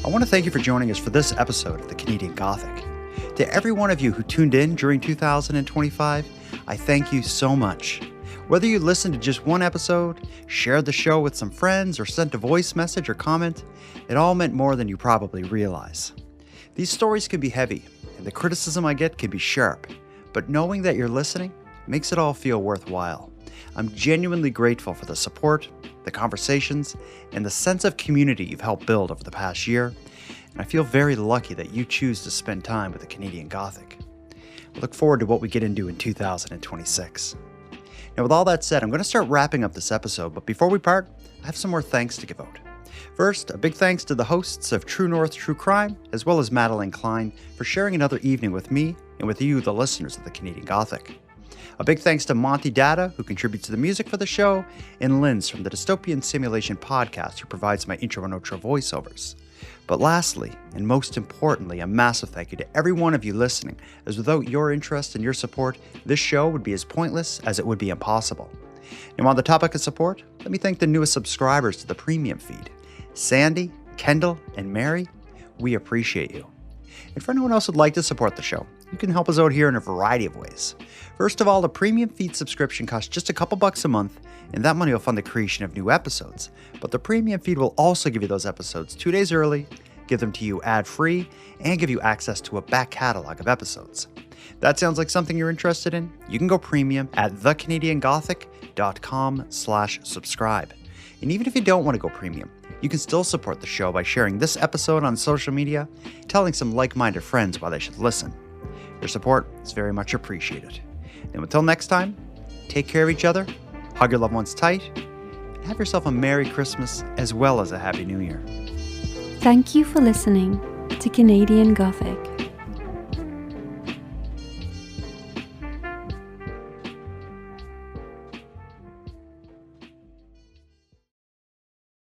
I want to thank you for joining us for this episode of the Canadian Gothic. To every one of you who tuned in during 2025, I thank you so much. Whether you listened to just one episode, shared the show with some friends, or sent a voice message or comment, it all meant more than you probably realize. These stories can be heavy, and the criticism I get can be sharp, but knowing that you're listening makes it all feel worthwhile. I'm genuinely grateful for the support, the conversations, and the sense of community you've helped build over the past year, and I feel very lucky that you choose to spend time with the Canadian Gothic. I look forward to what we get into in 2026. Now, with all that said, I'm going to start wrapping up this episode, but before we part, I have some more thanks to give out. First, a big thanks to the hosts of True North True Crime, as well as Madelayne Klein, for sharing another evening with me and with you, the listeners of the Canadian Gothic. A big thanks to Monty Data, who contributes to the music for the show, and Linz from the Dystopian Simulation podcast, who provides my intro and outro voiceovers. But lastly, and most importantly, a massive thank you to every one of you listening, as without your interest and your support, this show would be as pointless as it would be impossible. And on the topic of support, let me thank the newest subscribers to the premium feed. Sandy, Kendall, and Mary, we appreciate you. And for anyone else who'd like to support the show, you can help us out here in a variety of ways. First of all, the premium feed subscription costs just a couple bucks a month, and that money will fund the creation of new episodes. But the premium feed will also give you those episodes 2 days early, give them to you ad-free, and give you access to a back catalog of episodes. That sounds like something you're interested in? You can go premium at thecanadiangothic.com/subscribe. And even if you don't want to go premium, you can still support the show by sharing this episode on social media, telling some like-minded friends why they should listen. Your support is very much appreciated. And until next time, take care of each other, hug your loved ones tight, and have yourself a Merry Christmas as well as a Happy New Year. Thank you for listening to Canadian Gothic.